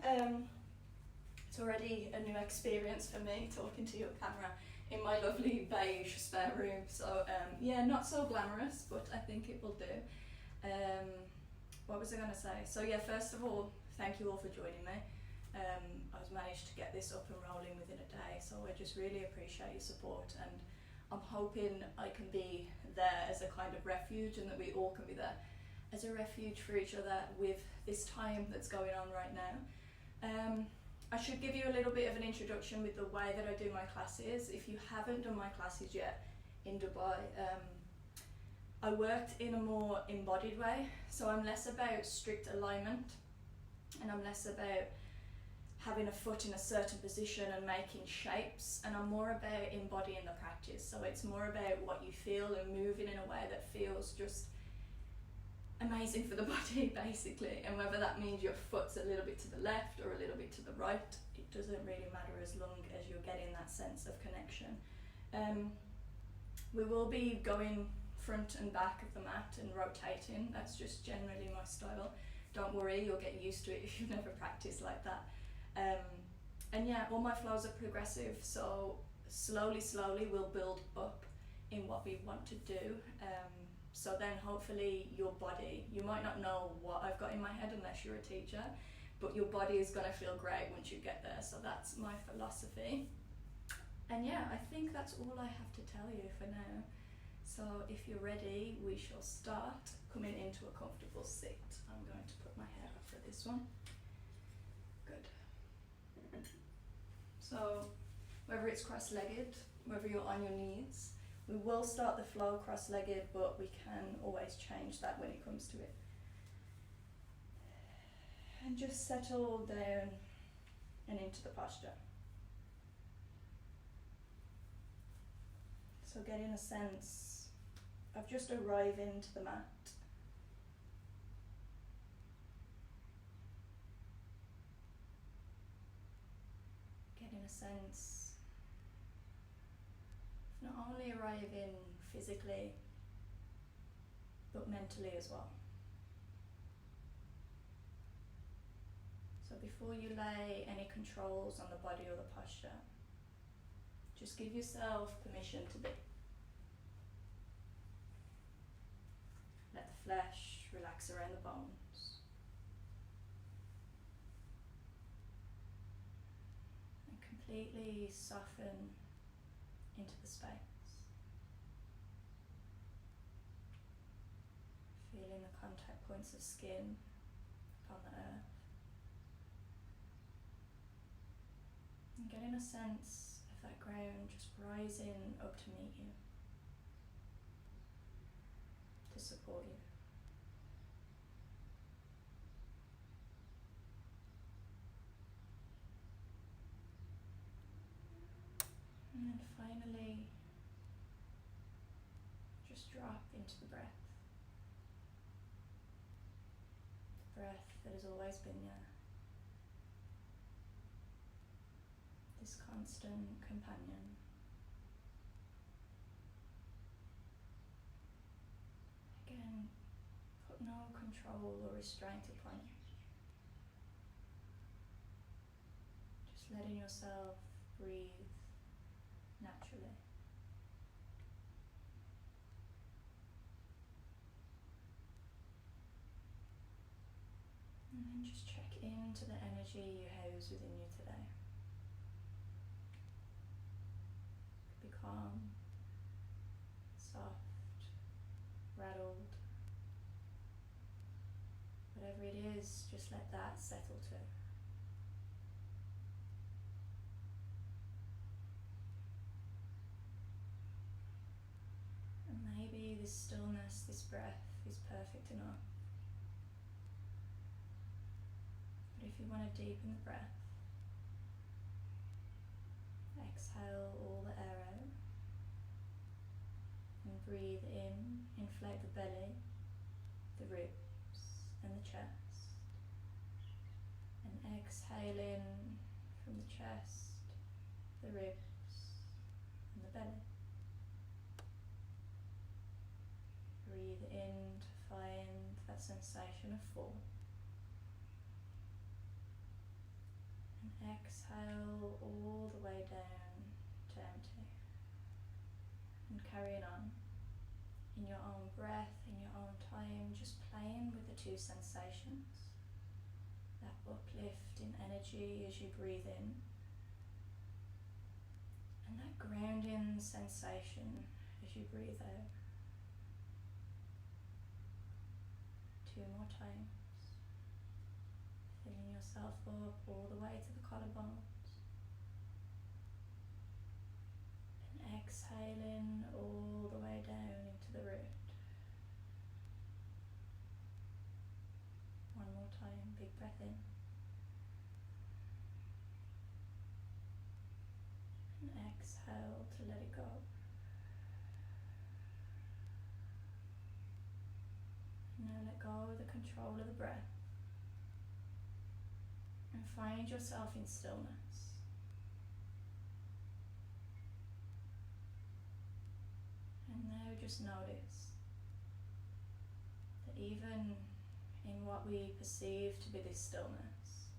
It's already a new experience for me talking to your camera in my lovely beige spare room. So yeah, not so glamorous, but I think it will do. What was I going to say? So yeah, first of all, thank you all for joining me. I've managed to get this up and rolling within a day, so I just really appreciate your support, and I'm hoping I can be there as a kind of refuge, and that we all can be there as a refuge for each other with this time that's going on right now. I should give you a little bit of an introduction with the way that I do my classes. If you haven't done my classes yet in Dubai, I worked in a more embodied way, so I'm less about strict alignment, and I'm less about having a foot in a certain position and making shapes, and I'm more about embodying the practice. So it's more about what you feel and moving in a way that feels just amazing for the body, basically. And whether that means your foot's a little bit to the left or a little bit to the right, it doesn't really matter as long as you're getting that sense of connection. We will be going front and back of the mat and rotating. That's just generally my style. Don't worry, you'll get used to it if you've never practiced like that. And yeah, all my flows are progressive, so slowly we'll build up in what we want to do. So then hopefully your body, you might not know what I've got in my head unless you're a teacher, but your body is going to feel great once you get there. So that's my philosophy. And yeah, I think that's all I have to tell you for now. So if you're ready, we shall start coming into a comfortable seat. I'm going to put my hair up for this one. Good. So whether it's cross-legged, whether you're on your knees, we will start the flow cross-legged, but we can always change that when it comes to it. And just settle down and into the posture. So getting a sense of just arriving to the mat. Getting a sense of not only arriving physically, but mentally as well. So before you lay any controls on the body or the posture, just give yourself permission to be. Let the flesh relax around the bones. And completely soften into the space. Feeling the contact points of skin on the earth. And getting a sense of that ground just rising up to meet you, to support you. And then finally, just drop into the breath. The breath that has always been there. This constant companion. Again, put no control or restraint upon it. Just letting yourself breathe naturally. And then just check into the energy you house within you today. Be calm, soft, rattled. Whatever it is, just let that settle too. And maybe this stillness, this breath is perfect enough. But if you want to deepen the breath, exhale all the air out and breathe in, inflate the belly, the ribs and the chest, and exhale in from the chest, the ribs and the belly. Breathe in to find that sensation of full. And exhale all the way down to empty. And carrying on in your own breath, in your own time, just playing with the two sensations. That uplift in energy as you breathe in, and that grounding sensation as you breathe out. 2 more times. Filling yourself up all the way to the collarbones. And exhaling all the way down into the root. One more time, big breath in. And exhale to let it go. Now let go of the control of the breath. And find yourself in stillness. And now just notice that even in what we perceive to be this stillness,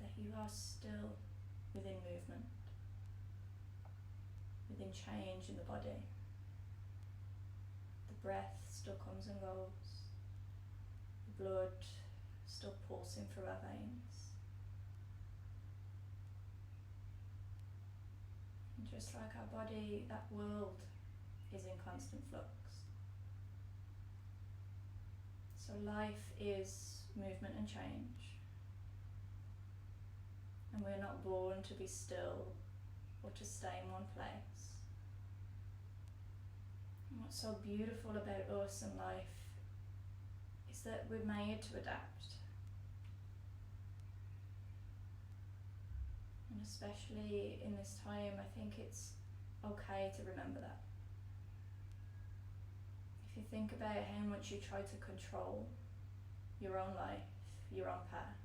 that you are still within movement, within change in the body. The breath still comes and goes, the blood still pulsing through our veins. And just like our body, that world is in constant flux. So life is movement and change. And we're not born to be still or to stay in one place. And what's so beautiful about us and life is that we're made to adapt. And especially in this time, I think it's okay to remember that. If you think about how much you try to control your own life, your own path,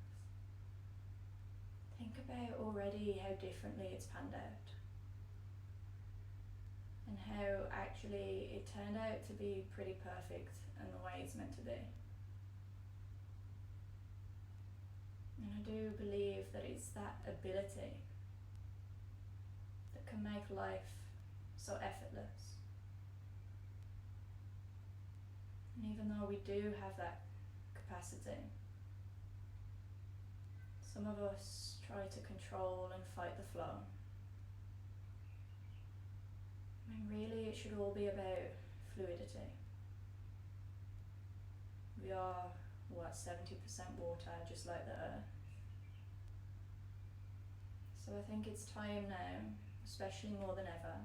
think about already how differently it's panned out. And how actually it turned out to be pretty perfect and the way it's meant to be. And I do believe that it's that ability that can make life so effortless. And even though we do have that capacity, some of us try to control and fight the flow. When really it should all be about fluidity. We are, 70% water, just like the earth. So I think it's time now, especially more than ever,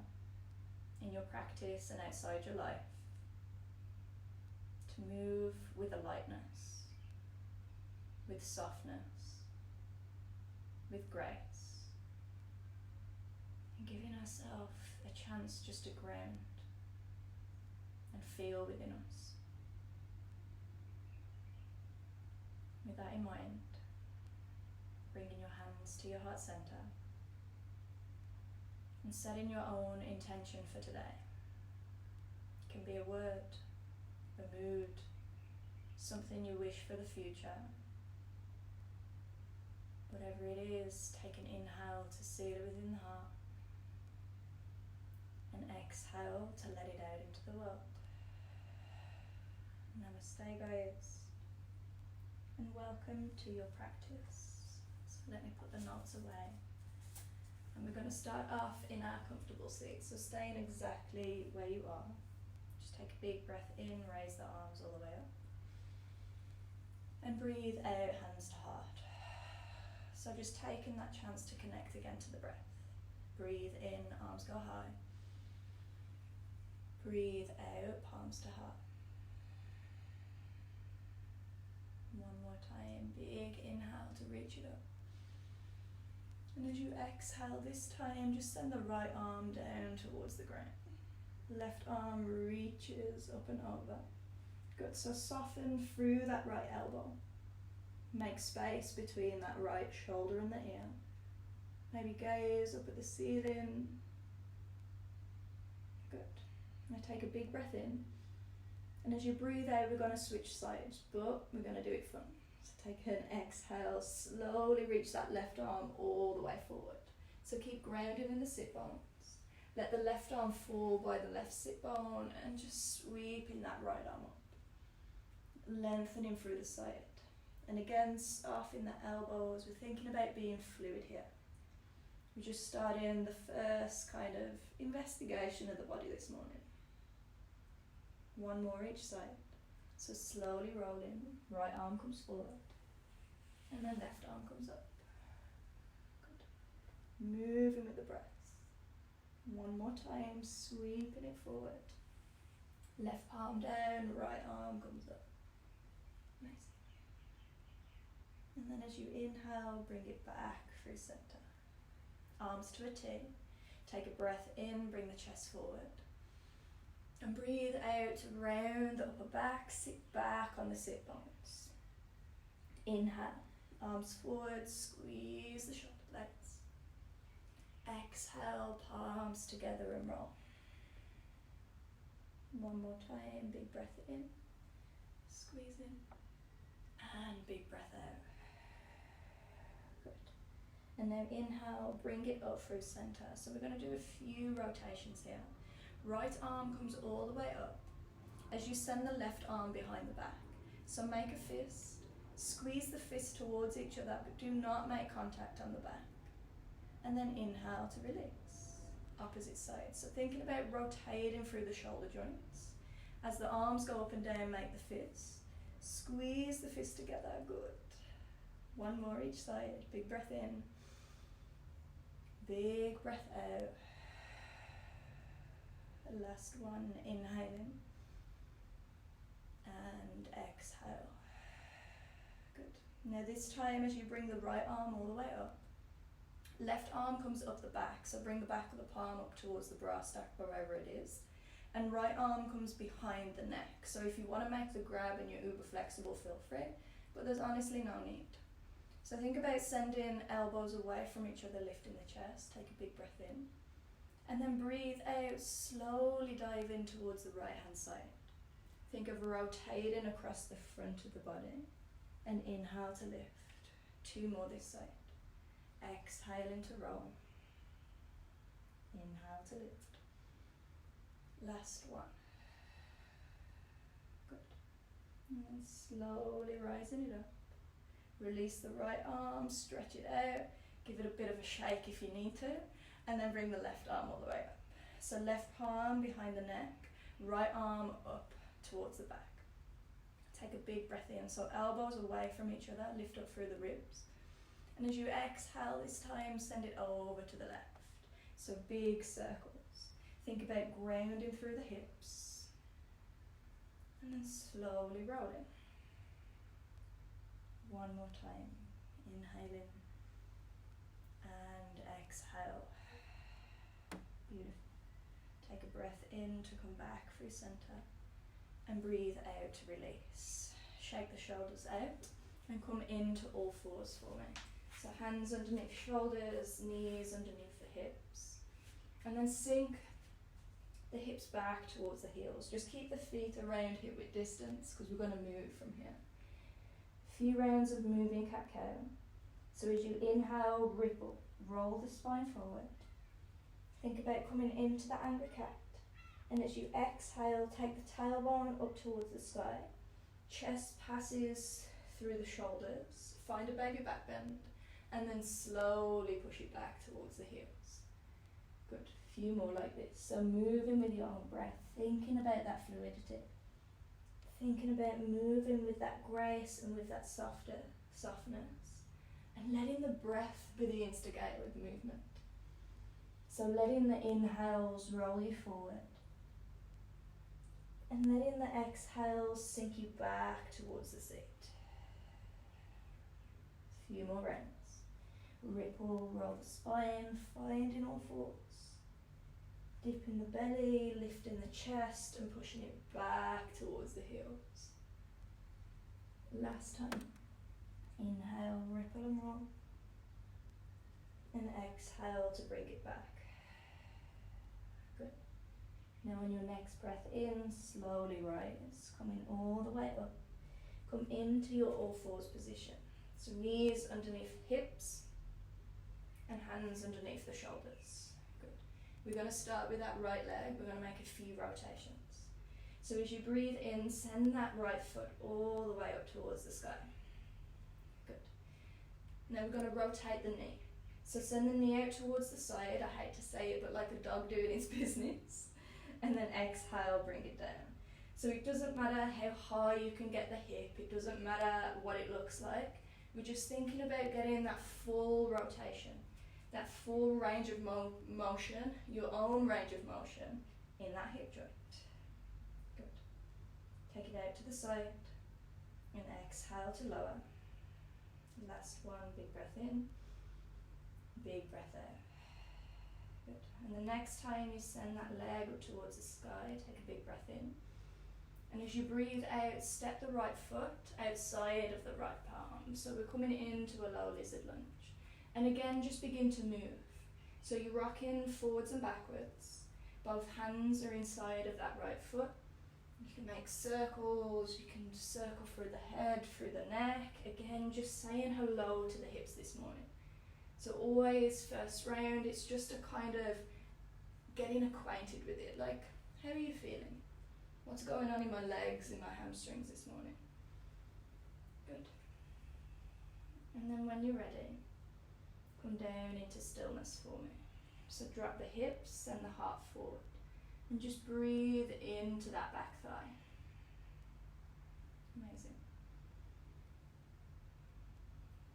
in your practice and outside your life, to move with a lightness, with softness, with grace, and giving ourselves a chance just to ground and feel within us. With that in mind, bringing your hands to your heart center and setting your own intention for today. It can be a word, a mood, something you wish for the future. Whatever it is, take an inhale to seal it within the heart, and exhale to let it out into the world. Namaste, guys, and welcome to your practice. So let me put the notes away. And we're going to start off in our comfortable seat, so staying exactly where you are. Just take a big breath in, raise the arms all the way up. And breathe out, hands to heart. So just taking that chance to connect again to the breath. Breathe in, arms go high. Breathe out, palms to heart. One more time, big inhale to reach it up. And as you exhale this time, just send the right arm down towards the ground. Left arm reaches up and over. Good, so soften through that right elbow. Make space between that right shoulder and the ear. Maybe gaze up at the ceiling. Good. Now take a big breath in. And as you breathe out, we're going to switch sides, but we're going to do it fun. So Take an exhale, slowly reach that left arm all the way forward. So keep grounded in the sit bones. Let the left arm fall by the left sit bone and just sweeping that right arm up. Lengthening through the side. And again, soften the elbows. We're thinking about being fluid here. We're just starting the first kind of investigation of the body this morning. One more each side. So slowly rolling, right arm comes forward, and then left arm comes up. Good. Moving with the breath. One more time, sweeping it forward. Left palm down, right arm comes up. Nice. And then as you inhale, bring it back through center. Arms to a T. Take a breath in, bring the chest forward. And breathe out to round the upper back, sit back on the sit bones. Inhale, arms forward, squeeze the shoulder blades. Exhale, palms together and roll. One more time, big breath in, squeeze in, and big breath out. Good. And now inhale, bring it up through center. So we're going to do a few rotations here. Right arm comes all the way up as you send the left arm behind the back. So make a fist, squeeze the fist towards each other, but do not make contact on the back. And then inhale to release, opposite side. So thinking about rotating through the shoulder joints. As the arms go up and down, make the fist. Squeeze the fist together, good. One more each side, big breath in, big breath out. Last one, inhaling and exhale. Good. Now this time as you bring the right arm all the way up, left arm comes up the back, so bring the back of the palm up towards the bra stack, wherever it is, and right arm comes behind the neck. So if you want to make the grab and you're uber flexible, feel free, but there's honestly no need. So think about sending elbows away from each other, lifting the chest, take a big breath in. And then breathe out, slowly dive in towards the right hand side. Think of rotating across the front of the body. And inhale to lift. Two more this side. Exhaling to roll. Inhale to lift. Last one. Good. And then slowly rising it up. Release the right arm, stretch it out. Give it a bit of a shake if you need to. And then bring the left arm all the way up. So left palm behind the neck, right arm up towards the back. Take a big breath in, so elbows away from each other, lift up through the ribs. And as you exhale this time, send it over to the left. So big circles. Think about grounding through the hips. And then slowly rolling. One more time, inhaling and exhale. Beautiful. Take a breath in to come back through center and breathe out to release. Shake the shoulders out and come into all fours for me. So hands underneath shoulders, knees underneath the hips. And then sink the hips back towards the heels. Just keep the feet around hip width distance because we're going to move from here. A few rounds of moving cat-cow. So as you inhale, ripple, roll the spine forward. Think about coming into the angry cat. And as you exhale, take the tailbone up towards the sky. Chest passes through the shoulders. Find a baby back bend. And then slowly push it back towards the heels. Good. A few more like this. So moving with your own breath. Thinking about that fluidity. Thinking about moving with that grace and with that softness. And letting the breath be the instigator of the movement. So letting the inhales roll you forward. And letting the exhales sink you back towards the seat. A few more rounds. Ripple, roll the spine, finding all fours. Dipping the belly, lifting the chest and pushing it back towards the heels. Last time. Inhale, ripple and roll. And exhale to bring it back. Good. Now on your next breath in, slowly rise, coming all the way up. Come into your all fours position. So knees underneath hips and hands underneath the shoulders. Good. We're going to start with that right leg. We're going to make a few rotations. So as you breathe in, send that right foot all the way up towards the sky. Good. Now we're going to rotate the knee. So send the knee out towards the side. I hate to say it, but like a dog doing his business. And then exhale, bring it down. So it doesn't matter how high you can get the hip. It doesn't matter what it looks like. We're just thinking about getting that full rotation, that full range of motion, your own range of motion in that hip joint. Good. Take it out to the side and exhale to lower. Last one, big breath in, big breath out. Good. And the next time you send that leg up towards the sky, take a big breath in. And as you breathe out, step the right foot outside of the right palm. So we're coming into a low lizard lunge. And again, just begin to move. So you're rocking forwards and backwards. Both hands are inside of that right foot. You can make circles, you can circle through the head, through the neck. Again, just saying hello to the hips this morning. So always, first round, it's just a kind of getting acquainted with it. Like, how are you feeling? What's going on in my legs, in my hamstrings this morning? Good. And then when you're ready, come down into stillness for me. So drop the hips and the heart forward. And just breathe into that back thigh. Amazing.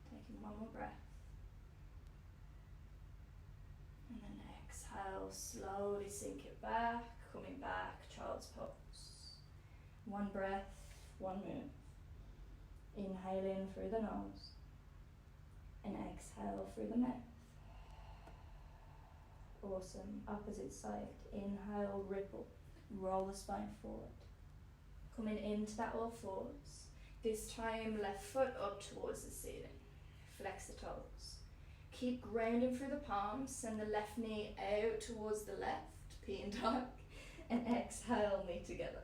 Taking one more breath. And then exhale, slowly sink it back, coming back, child's pose. One breath, one move. Inhale in through the nose and exhale through the mouth. Awesome. Opposite side. Inhale, ripple. Roll the spine forward. Coming into that all fours. This time left foot up towards the ceiling. Flex the toes. Keep grounding through the palms. Send the left knee out towards the left. P and dog. And exhale, knee together.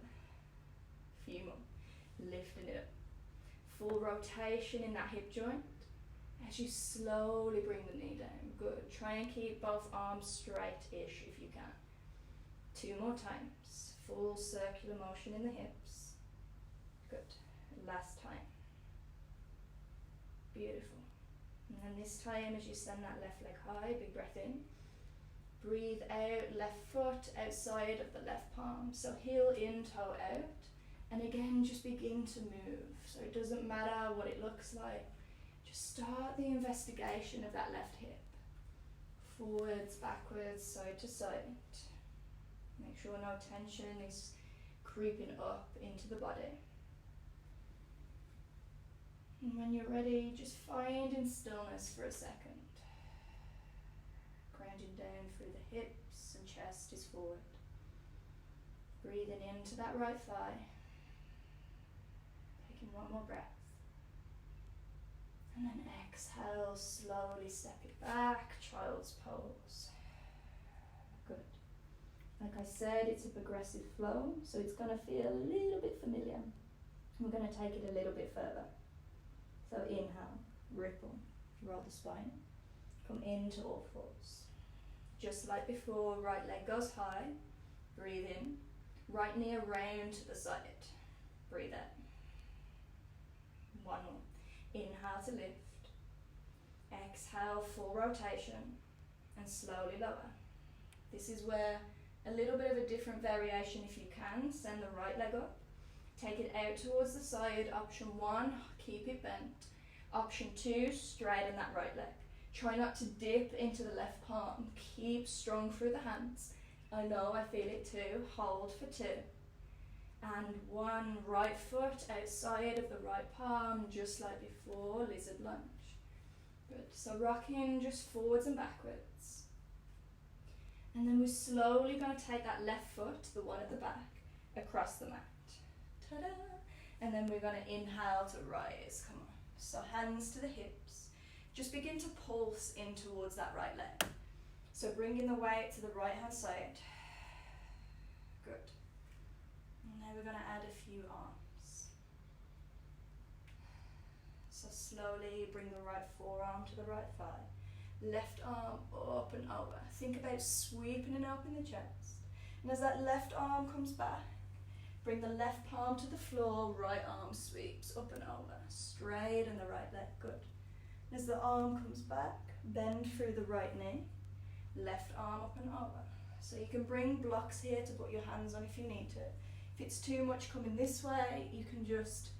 Few more. Lifting it up. Full rotation in that hip joint. As you slowly bring the knee down. Good. Try and keep both arms straight-ish if you can. 2 more times. Full circular motion in the hips. Good. Last time. Beautiful. And then this time as you send that left leg high, big breath in. Breathe out, left foot outside of the left palm. So heel in, toe out. And again, just begin to move. So it doesn't matter what it looks like. Just start the investigation of that left hip. Forwards, backwards, side to side. Make sure no tension is creeping up into the body. And when you're ready, just find in stillness for a second. Grounding down through the hips and chest is forward. Breathing into that right thigh. Taking one more breath. And then exhale, slowly step it back, child's pose. Good. Like I said, it's a progressive flow, so it's going to feel a little bit familiar. We're going to take it a little bit further. So inhale, ripple, roll the spine, come into all fours. Just like before, right leg goes high, breathe in, right knee around to the side, breathe out. One more. Inhale to lift, exhale, full rotation, and slowly lower. This is where a little bit of a different variation if you can. Send the right leg up, take it out towards the side. Option 1, keep it bent. Option 2, straighten that right leg. Try not to dip into the left palm. Keep strong through the hands. I know, I feel it too. Hold for 2. And 1 right foot outside of the right palm, just like before, lizard lunge. Good. So rocking just forwards and backwards. And then we're slowly going to take that left foot, the one at the back, across the mat. Ta-da! And then we're going to inhale to rise. Come on. So hands to the hips. Just begin to pulse in towards that right leg. So bringing the weight to the right hand side. Good. And now we're going to add a few arms. So slowly bring the right forearm to the right thigh. Left arm up and over. Think about sweeping and open the chest. And as that left arm comes back, bring the left palm to the floor, right arm sweeps up and over. Straighten the right leg, good. And as the arm comes back, bend through the right knee, left arm up and over. So you can bring blocks here to put your hands on if you need to. If it's too much coming this way, you can just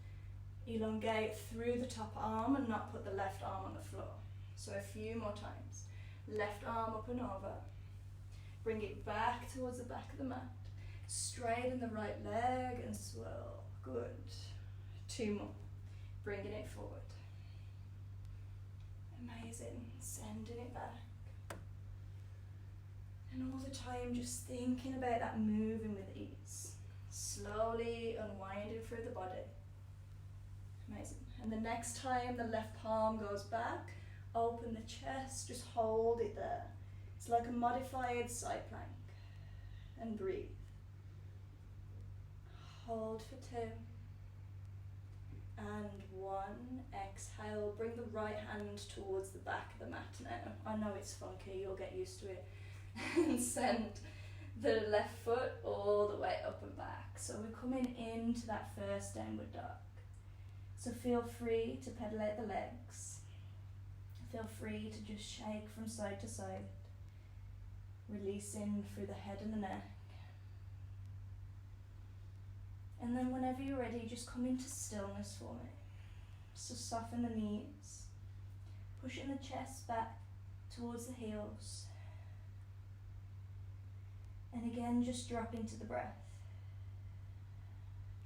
elongate through the top arm and not put the left arm on the floor. So a few more times. Left arm up and over. Bring it back towards the back of the mat. Straighten the right leg and swirl. Good. 2 more. Bringing it forward. Amazing. Sending it back. And all the time just thinking about that moving with ease. Slowly unwinding through the body. Amazing. And the next time the left palm goes back, open the chest, just hold it there. It's like a modified side plank. And breathe. Hold for 2. And 1. Exhale. Bring the right hand towards the back of the mat now. I know it's funky, you'll get used to it. And send the left foot all the way up and back. So we're coming into that first downward dog. So feel free to pedal out the legs. Feel free to just shake from side to side. Releasing through the head and the neck. And then whenever you're ready, just come into stillness for me. So soften the knees. Pushing the chest back towards the heels. And again, just drop into the breath.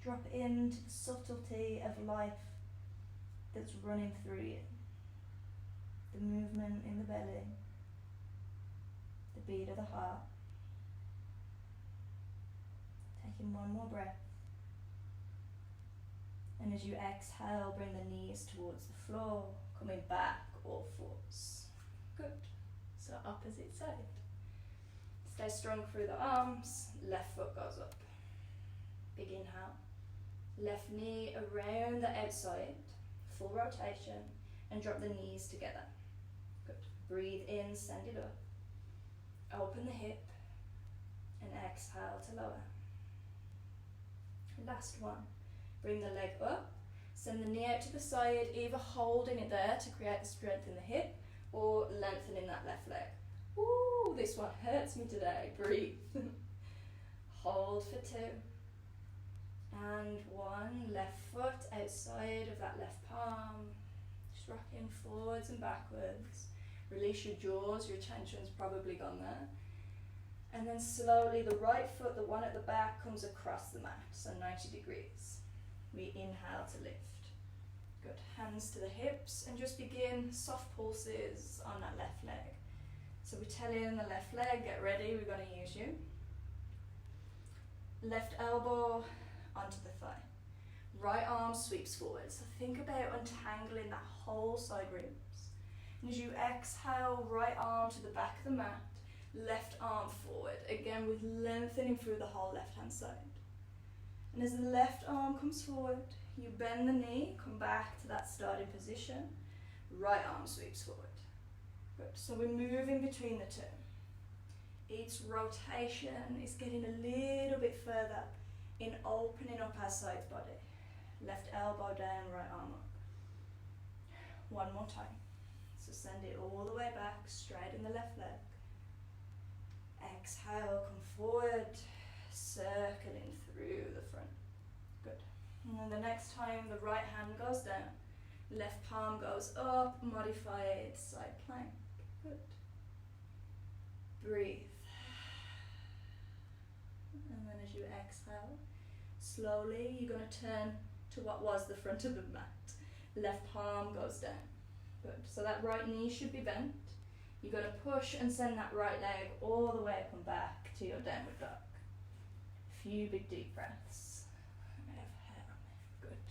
Drop into the subtlety of life that's running through you. The movement in the belly. The beat of the heart. Taking 1 more breath. And as you exhale, bring the knees towards the floor, coming back all fours. Good. So opposite side. Stay strong through the arms, left foot goes up. Big inhale. Left knee around the outside, full rotation, and drop the knees together. Good. Breathe in, send it up. Open the hip, and exhale to lower. Last one. Bring the leg up, send the knee out to the side, either holding it there to create the strength in the hip, or lengthening that left leg. Ooh, this one hurts me today. Breathe. Hold for 2. And 1. Left foot outside of that left palm. Just rocking forwards and backwards. Release your jaws, your tension's probably gone there. And then slowly the right foot, the one at the back, comes across the mat, so 90 degrees. We inhale to lift. Good. Hands to the hips and just begin soft pulses on that left leg. So we tell in the left leg, get ready, we're going to use you. Left elbow onto the thigh. Right arm sweeps forward. So think about untangling that whole side ribs. And as you exhale, right arm to the back of the mat, left arm forward. Again with lengthening through the whole left hand side. And as the left arm comes forward, you bend the knee, come back to that starting position. Right arm sweeps forward. Good. So we're moving between the 2. Each rotation is getting a little bit further in opening up our side body. Left elbow down, right arm up. 1 more time. So send it all the way back, straighten the left leg. Exhale, come forward, circling through the front. Good. And then the next time the right hand goes down, left palm goes up, modified side plank. Good. Breathe. And then as you exhale, slowly you're going to turn to what was the front of the mat. Left palm goes down. Good. So that right knee should be bent. You're going to push and send that right leg all the way up and back to your downward dog. A few big deep breaths. I have hair on there. Good.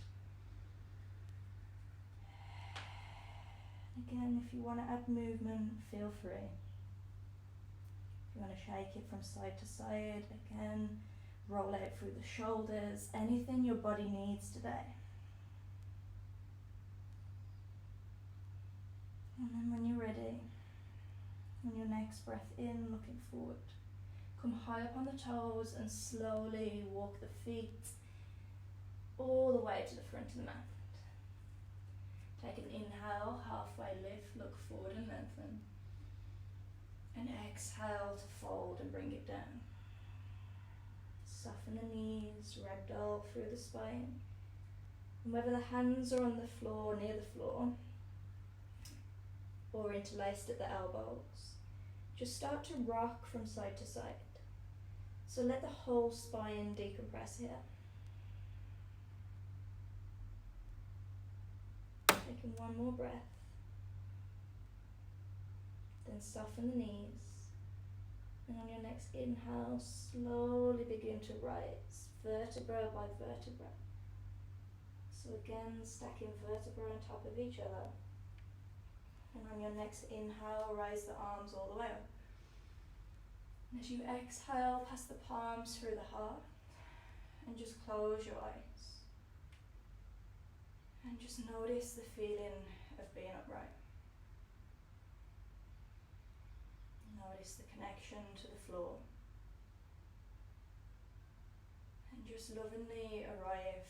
Again, if you want to add movement, feel free. If you want to shake it from side to side, again, roll out through the shoulders, anything your body needs today. And then when you're ready, on your next breath in, looking forward, come high up on the toes and slowly walk the feet all the way to the front of the mat. Take an inhale, halfway lift, look forward and lengthen. And exhale to fold and bring it down. Soften the knees, ragdoll through the spine. And whether the hands are on the floor, near the floor, or interlaced at the elbows, just start to rock from side to side. So let the whole spine decompress here. Taking one more breath. Then soften the knees. And on your next inhale, slowly begin to rise, vertebra by vertebra. So again, stacking vertebrae on top of each other. And on your next inhale, raise the arms all the way up. And as you exhale, pass the palms through the heart and just close your eyes. And just notice the feeling of being upright. Notice the connection to the floor. And just lovingly arrive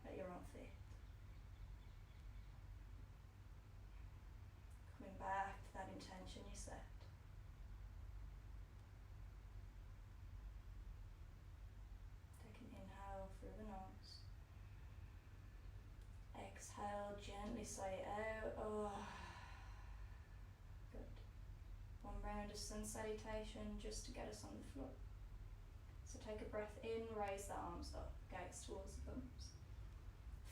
at your own feet. Coming back to that intention you set. Take an inhale through the nose. Exhale, gently sigh out. Oh. Good. One round of sun salutation just to get us on the floor. So take a breath in, raise the arms up, gaze towards the bums.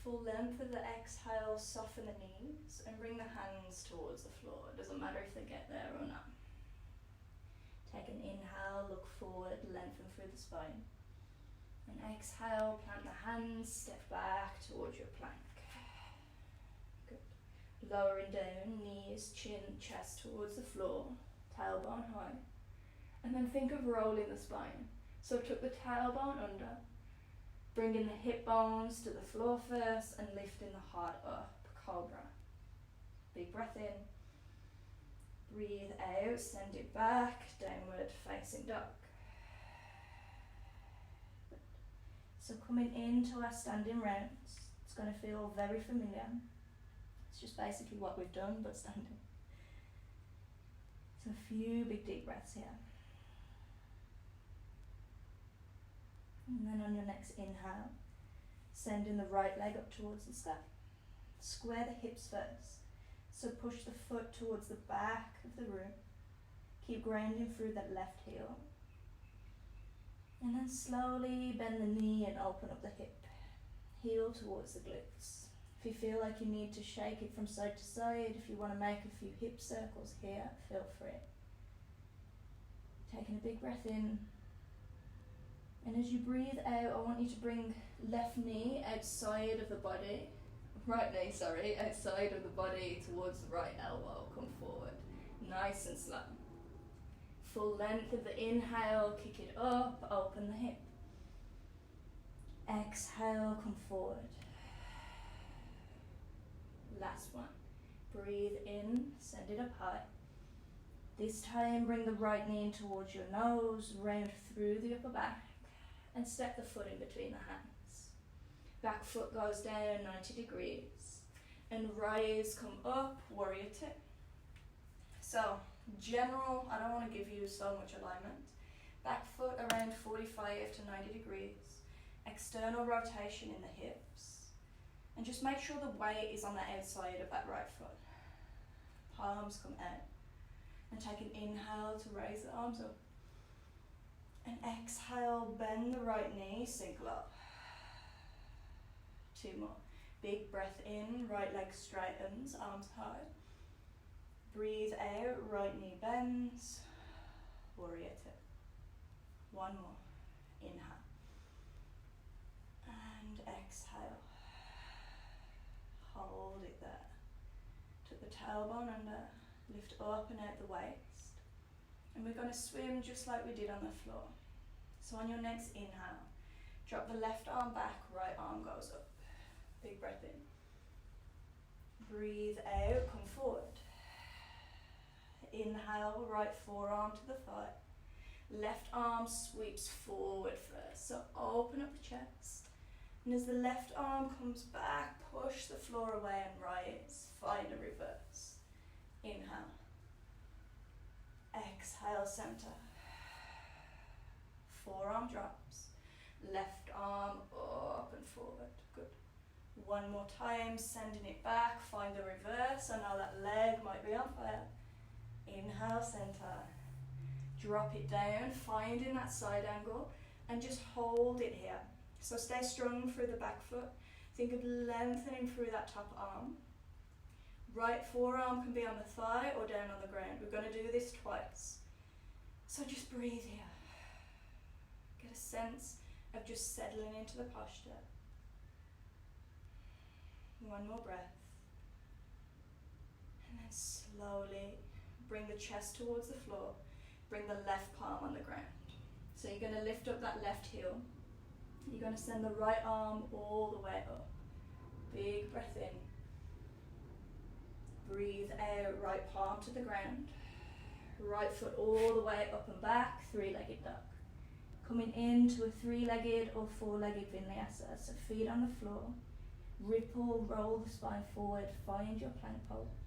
Full length of the exhale, soften the knees and bring the hands towards the floor. It doesn't matter if they get there or not. Take an inhale, look forward, lengthen through the spine. And exhale, plant the hands, step back towards your plank. Good. Lowering down, knees, chin, chest towards the floor, tailbone high. And then think of rolling the spine. So tuck the tailbone under, bringing the hip bones to the floor first and lifting the heart up, cobra. Big breath in. Breathe out, send it back, downward facing dog. So coming into our standing rounds, it's going to feel very familiar. It's just basically what we've done, but standing. So a few big deep breaths here. And then on your next inhale, sending the right leg up towards the sky. Square the hips first. So push the foot towards the back of the room. Keep grounding through that left heel. And then slowly bend the knee and open up the hip. Heel towards the glutes. If you feel like you need to shake it from side to side, if you want to make a few hip circles here, feel free. Taking a big breath in. And as you breathe out, I want you to bring left knee outside of the body. Right knee, sorry, outside of the body towards the right elbow. Come forward. Nice and slow. Full length of the inhale, kick it up, open the hip. Exhale, come forward. Last one. Breathe in, send it up high. This time, bring the right knee in towards your nose, round through the upper back, and step the foot in between the hands. Back foot goes down 90 degrees, and rise, come up, warrior two. So, general, I don't want to give you so much alignment. Back foot around 45 to 90 degrees. External rotation in the hips. And just make sure the weight is on the outside of that right foot. Palms come out. And take an inhale to raise the arms up. And exhale, bend the right knee, sink low. Two more. Big breath in, right leg straightens, arms high. Breathe out, right knee bends, warrior two. One more. Inhale. And exhale. Hold it there. Took the tailbone under, lift up and out the waist. And we're going to swim just like we did on the floor. So on your next inhale, drop the left arm back, right arm goes up. Big breath in. Breathe out, come forward. Inhale, right forearm to the thigh. Left arm sweeps forward first, so open up the chest. And as the left arm comes back, push the floor away and rise. Find a reverse. Inhale. Exhale, center. Forearm drops. Left arm up and forward. Good. One more time, sending it back. Find the reverse. I know that leg might be on fire. Inhale, center. Drop it down, finding that side angle, and just hold it here. So stay strong through the back foot. Think of lengthening through that top arm. Right forearm can be on the thigh or down on the ground. We're going to do this twice. So just breathe here. Get a sense of just settling into the posture. One more breath. And then slowly bring the chest towards the floor. Bring the left palm on the ground. So you're going to lift up that left heel. You're going to send the right arm all the way up. Big breath in. Breathe out, right palm to the ground. Right foot all the way up and back, three-legged dog. Coming into a three-legged or four-legged vinyasa. So feet on the floor. Ripple, roll the spine forward, find your plank pose.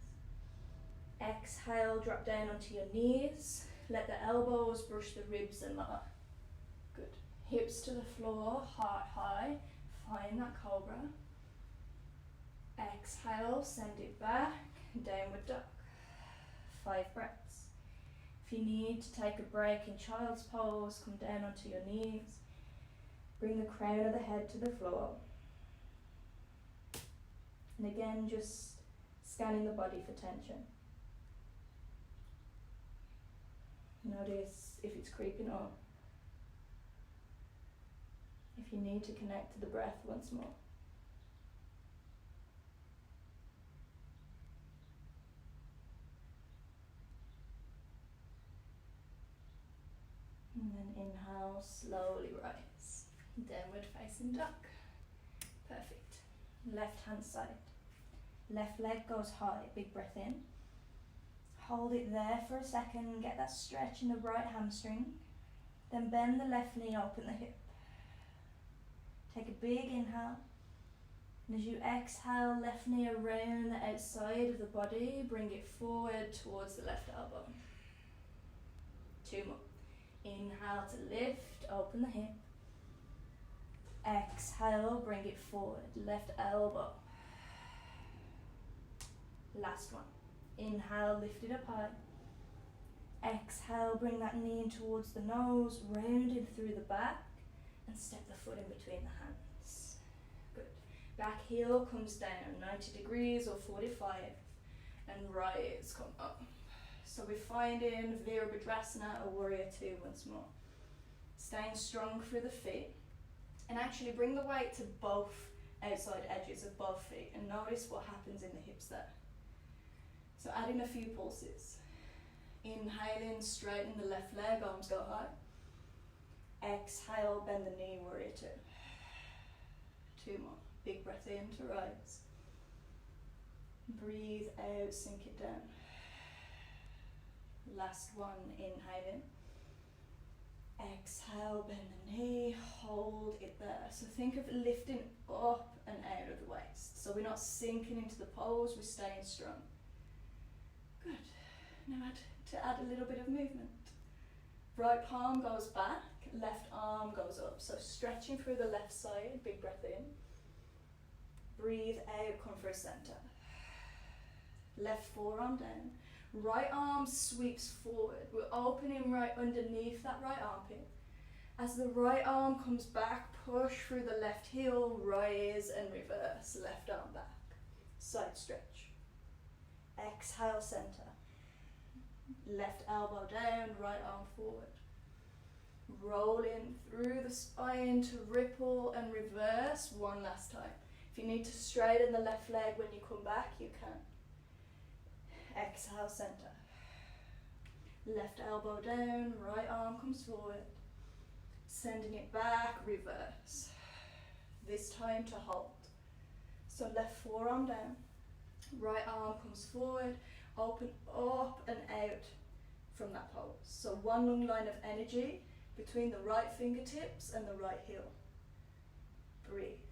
Exhale, drop down onto your knees. Let the elbows brush the ribs and lower. Good. Hips to the floor, heart high. Find that cobra. Exhale, send it back. Downward dog. 5 breaths. If you need to take a break in child's pose, come down onto your knees. Bring the crown of the head to the floor. And again, just scanning the body for tension. Notice if it's creeping up. If you need to connect to the breath once more. And then inhale, slowly rise. Downward facing dog. Perfect. Left hand side. Left leg goes high, big breath in. Hold it there for a second, get that stretch in the right hamstring. Then bend the left knee, open the hip. Take a big inhale. And as you exhale, left knee around the outside of the body, bring it forward towards the left elbow. 2 more. Inhale to lift, open the hip. Exhale, bring it forward, left elbow. Last one. Inhale, lift it up high. Exhale, bring that knee in towards the nose, rounding through the back, and step the foot in between the hands. Good. Back heel comes down 90 degrees or 45, and rise, come up. So we're finding Virabhadrasana or Warrior 2 once more. Staying strong through the feet. And actually bring the weight to both outside edges of both feet and notice what happens in the hips there. So adding a few pulses. Inhaling, straighten the left leg, arms go high. Exhale, bend the knee, Warrior 2. 2 more. Big breath in to rise. Breathe out, sink it down. Last one, inhaling. Exhale, bend the knee, hold it there. So think of lifting up and out of the waist. So we're not sinking into the pose, we're staying strong. Good. Now to add a little bit of movement. Right palm goes back, left arm goes up. So stretching through the left side, big breath in. Breathe out, come for a center. Left forearm down. Right arm sweeps forward. We're opening right underneath that right armpit. As the right arm comes back, push through the left heel, rise and reverse. Left arm back. Side stretch. Exhale, center. Left elbow down, right arm forward. Rolling through the spine to ripple and reverse one last time. If you need to straighten the left leg when you come back, you can. Exhale, center. Left elbow down, right arm comes forward. Sending it back, reverse. This time to hold. So left forearm down, right arm comes forward, open up and out. from that pose. So one long line of energy between the right fingertips and the right heel. Breathe.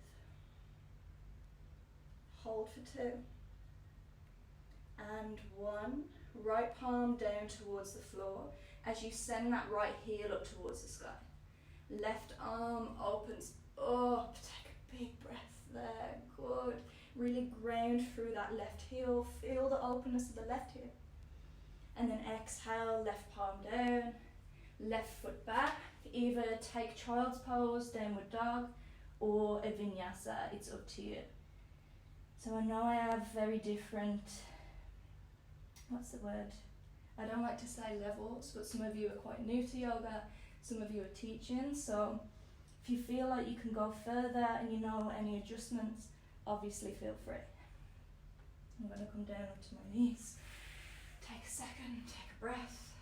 Hold for 2. And 1. Right palm down towards the floor as you send that right heel up towards the sky. Left arm opens up. Take a big breath there. Good. Really ground through that left heel. Feel the openness of the left heel. And then exhale, left palm down, left foot back. Either take child's pose, downward dog, or a vinyasa. It's up to you. So I know I have very different, what's the word? I don't like to say levels, but some of you are quite new to yoga, some of you are teaching. So if you feel like you can go further and you know any adjustments, obviously feel free. I'm going to come down onto my knees. Take a second, take a breath.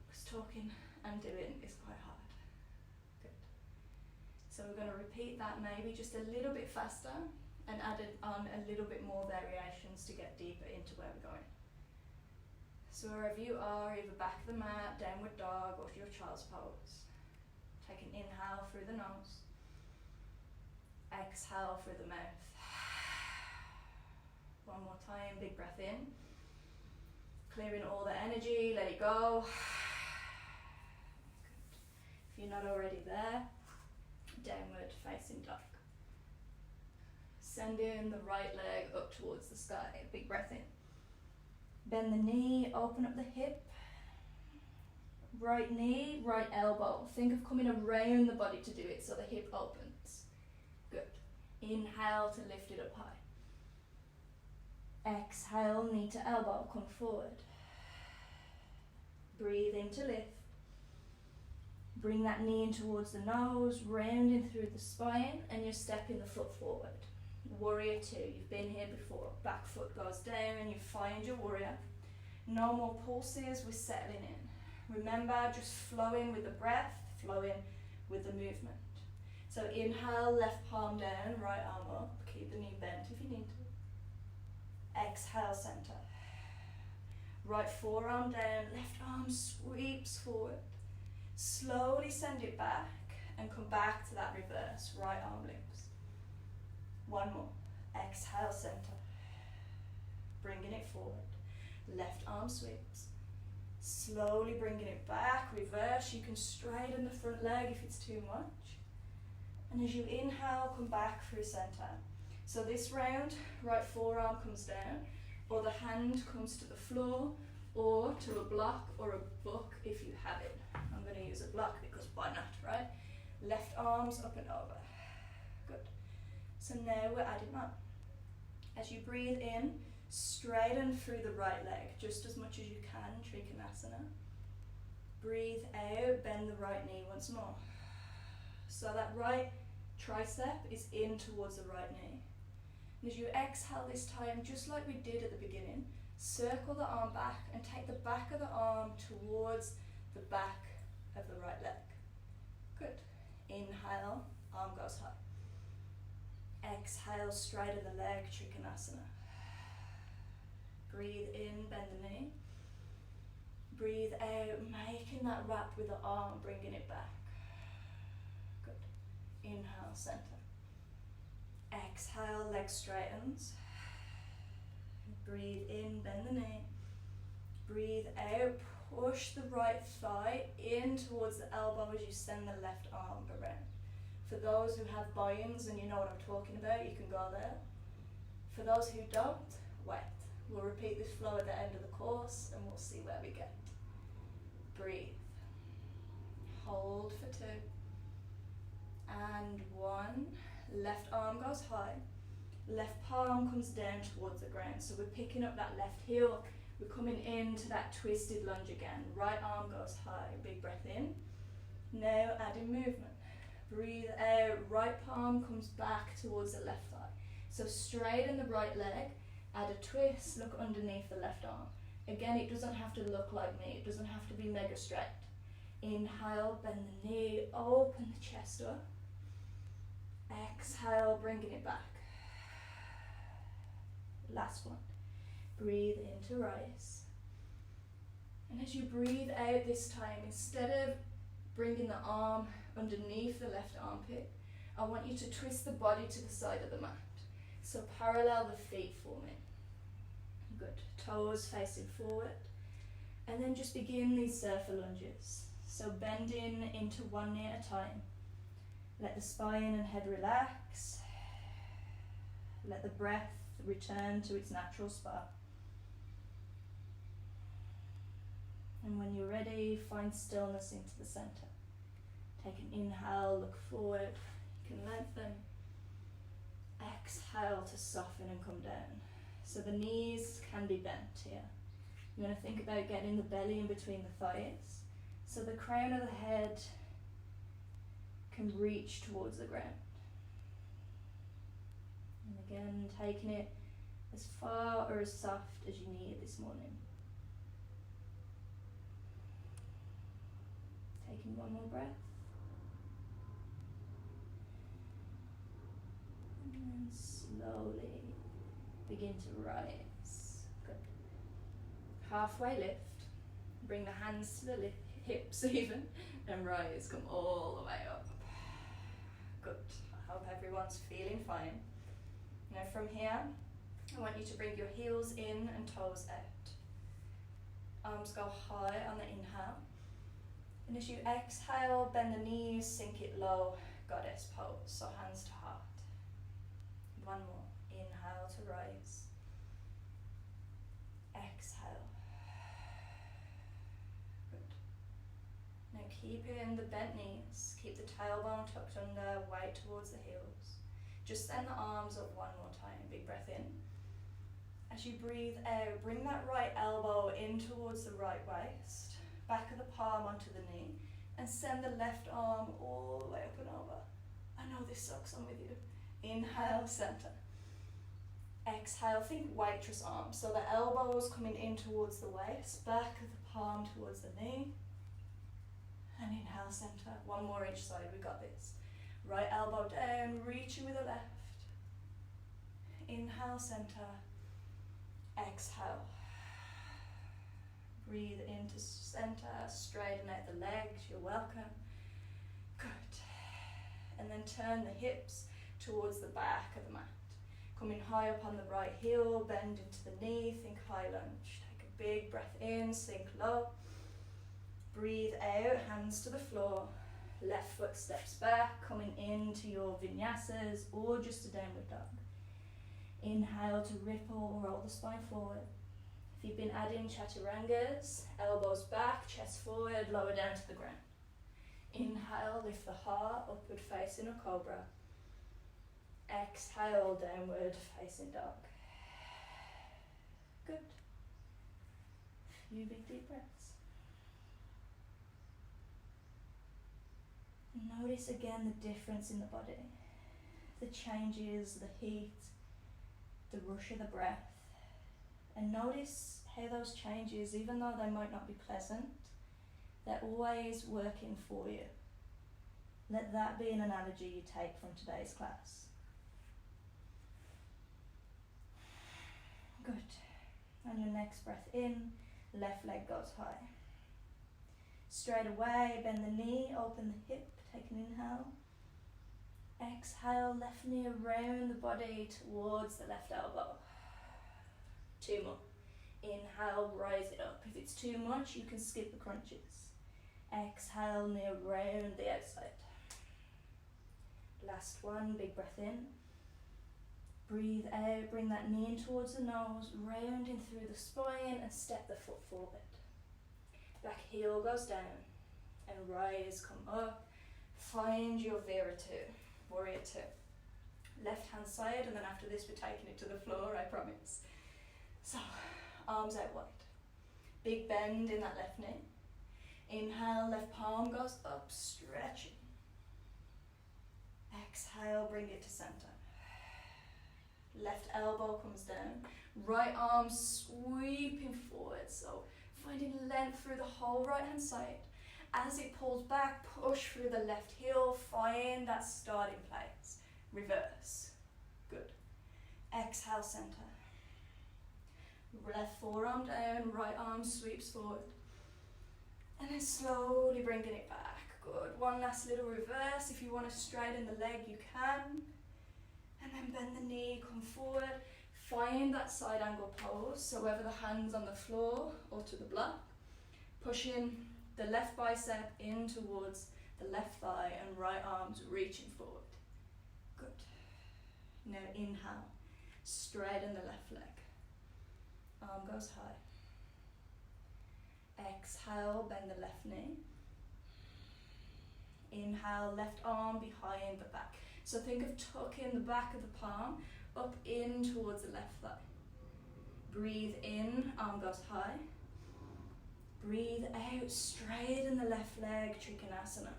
Because talking and doing is quite hard. Good. So we're going to repeat that maybe just a little bit faster and add on a little bit more variations to get deeper into where we're going. So wherever you are, either back of the mat, downward dog, or your child's pose. Take an inhale through the nose. Exhale through the mouth. One more time, big breath in. Clearing all the energy, let it go. Good. If you're not already there, downward facing dog. Sending the right leg up towards the sky, big breath in. Bend the knee, open up the hip. Right knee, right elbow. Think of coming around the body to do it so the hip opens. Good. Inhale to lift it up high. Exhale, knee to elbow, come forward. Breathe in to lift. Bring that knee in towards the nose, rounding through the spine, and you're stepping the foot forward. Warrior 2, you've been here before. Back foot goes down and you find your warrior. No more pulses, we're settling in. Remember, just flowing with the breath, flowing with the movement. So inhale, left palm down, right arm up. Keep the knee bent if you need to. Exhale, center. Right forearm down, left arm sweeps forward. Slowly send it back and come back to that reverse, right arm lifts. One more. Exhale, center. Bringing it forward. Left arm sweeps. Slowly bringing it back, reverse. You can straighten the front leg if it's too much. And as you inhale, come back through center. So this round, right forearm comes down, or the hand comes to the floor, or to a block or a book if you have it. I'm going to use a block because why not, right? Left arms up and over. Good. So now we're adding on. As you breathe in, straighten through the right leg just as much as you can, Trikonasana. Breathe out, bend the right knee once more. So that right tricep is in towards the right knee. And as you exhale this time, just like we did at the beginning, circle the arm back and take the back of the arm towards the back of the right leg. Good. Inhale, arm goes high. Exhale, straighten the leg, Trikonasana. Breathe in, bend the knee. Breathe out, making that wrap with the arm, bringing it back. Good. Inhale, center. Exhale, leg straightens. Breathe in, bend the knee. Breathe out, push the right thigh in towards the elbow as you send the left arm around. For those who have buy-ins and you know what I'm talking about, you can go there. For those who don't, wait. We'll repeat this flow at the end of the course and we'll see where we get. Breathe. Hold for 2. And 1. Left arm goes high. Left palm comes down towards the ground. So we're picking up that left heel. We're coming into that twisted lunge again. Right arm goes high. Big breath in. Now adding movement. Breathe out. Right palm comes back towards the left thigh. So straighten the right leg. Add a twist. Look underneath the left arm. Again, it doesn't have to look like me. It doesn't have to be mega straight. Inhale, bend the knee. Open the chest up. Exhale, bringing it back. Last one. Breathe in to rise. And as you breathe out this time, instead of bringing the arm underneath the left armpit, I want you to twist the body to the side of the mat. So parallel the feet forming. Good. Toes facing forward. And then just begin these surfer lunges. So bending into one knee at a time. Let the spine and head relax. Let the breath return to its natural spot. And when you're ready, find stillness into the center. Take an inhale, look forward. You can lengthen. Exhale to soften and come down. So the knees can be bent here. You're going to think about getting the belly in between the thighs. So the crown of the head can reach towards the ground. And again, taking it as far or as soft as you need this morning. Taking one more breath. And then slowly begin to rise. Good. Halfway lift. Bring the hands to the hips even. And rise. Come all the way up. Good. I hope everyone's feeling fine. Now from here, I want you to bring your heels in and toes out. Arms go high on the inhale. And as you exhale, bend the knees, sink it low, goddess pose, so hands to heart. One more, inhale to rise. Exhale. Good. Now keeping the bent knees, keep the tailbone tucked under, weight towards the heels. Just send the arms up one more time, big breath in. As you breathe out, bring that right elbow in towards the right waist. Back of the palm onto the knee, and send the left arm all the way up and over. I know this sucks, I'm with you. Inhale, center. Exhale, think waitress arm. So the elbows coming in towards the waist, back of the palm towards the knee. And inhale, center. One more each side, we got this. Right elbow down, reaching with the left. Inhale, center. Exhale. Breathe into center, straighten out the legs, you're welcome. Good. And then turn the hips towards the back of the mat. Coming high up on the right heel, bend into the knee, think high lunge. Take a big breath in, sink low. Breathe out, hands to the floor. Left foot steps back, coming into your vinyasas or just a downward dog. Inhale to ripple, roll the spine forward. If you've been adding chaturangas, elbows back, chest forward, lower down to the ground. Inhale, lift the heart, upward facing a cobra. Exhale, downward facing dog. Good. Few big deep breaths. Notice again the difference in the body. The changes, the heat, the rush of the breath. And notice how those changes, even though they might not be pleasant, they're always working for you. Let that be an analogy you take from today's class. Good. On your next breath in, left leg goes high. Straight away, bend the knee, open the hip, take an inhale. Exhale, left knee around the body towards the left elbow. Two more. Inhale, rise it up. If it's too much, you can skip the crunches. Exhale, knee around the outside. Last one, big breath in. Breathe out, bring that knee in towards the nose, rounding through the spine and step the foot forward. Back heel goes down and rise, come up. Find your Vera 2, Warrior 2. Left hand side, and then after this we're taking it to the floor, I promise. So, arms out wide. Big bend in that left knee. Inhale, left palm goes up, stretching. Exhale, bring it to center. Left elbow comes down. Right arm sweeping forward. So, finding length through the whole right hand side. As it pulls back, push through the left heel. Find that starting place. Reverse. Good. Exhale, center. Left forearm down, right arm sweeps forward. And then slowly bringing it back. Good. One last little reverse. If you want to straighten the leg, you can. And then bend the knee, come forward. Find that side angle pose. So whether the hand's on the floor or to the block, pushing the left bicep in towards the left thigh and right arms reaching forward. Good. Now inhale, straighten the left leg. Arm goes high. Exhale, bend the left knee. Inhale, left arm behind the back. So think of tucking the back of the palm up in towards the left thigh. Breathe in, arm goes high. Breathe out, straighten the left leg, Trikonasana.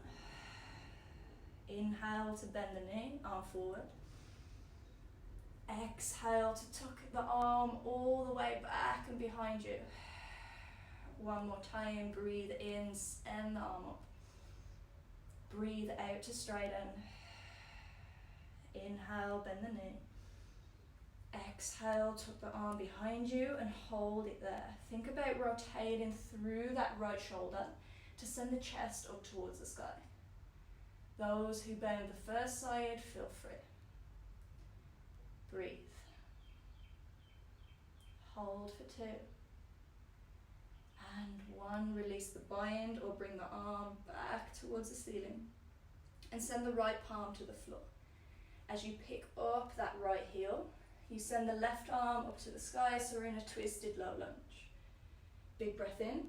Inhale to bend the knee, arm forward. Exhale to tuck the arm all the way back and behind you. One more time, breathe in, send the arm up. Breathe out to straighten. Inhale, bend the knee. Exhale, tuck the arm behind you and hold it there. Think about rotating through that right shoulder to send the chest up towards the sky. Those who bend the first side, feel free. Breathe. Hold for 2. And 1, release the bind or bring the arm back towards the ceiling. And send the right palm to the floor. As you pick up that right heel, you send the left arm up to the sky, so we're in a twisted low lunge. Big breath in.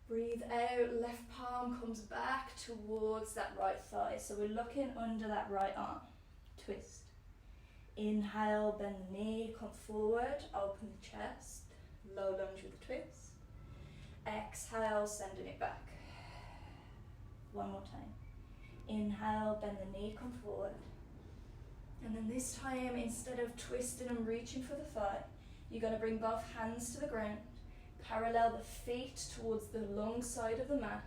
Breathe out, left palm comes back towards that right thigh. So we're looking under that right arm. Twist. Inhale, bend the knee, come forward, open the chest. Low lunge with a twist. Exhale, sending it back. One more time. Inhale, bend the knee, come forward. And then this time, instead of twisting and reaching for the thigh, you're going to bring both hands to the ground, parallel the feet towards the long side of the mat,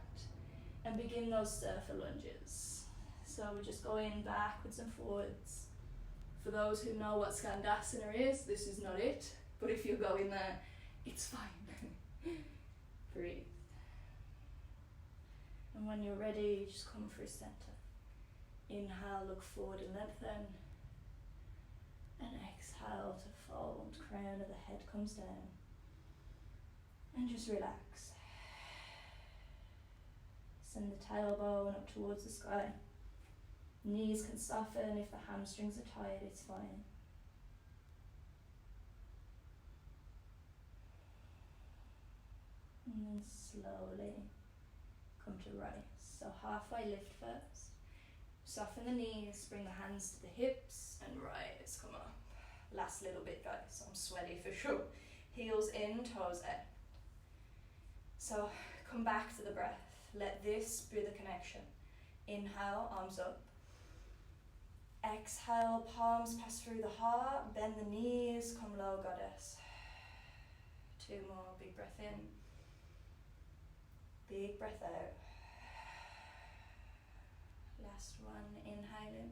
and begin those surfer lunges. So we're just going backwards and forwards. For those who know what Skandasana is, this is not it, but if you're going there, it's fine. Breathe. And when you're ready, you just come through center. Inhale, look forward and lengthen. And exhale to fold, crown of the head comes down. And just relax. Send the tailbone up towards the sky. Knees can soften. If the hamstrings are tight, it's fine. And then slowly come to rise. So halfway lift first. Soften the knees, bring the hands to the hips and rise, come up. Last little bit guys, I'm sweaty for sure. Heels in, toes out. So come back to the breath. Let this be the connection. Inhale, arms up. Exhale, palms pass through the heart, bend the knees, come low, goddess. 2 more, big breath in. Big breath out. Last one, inhaling.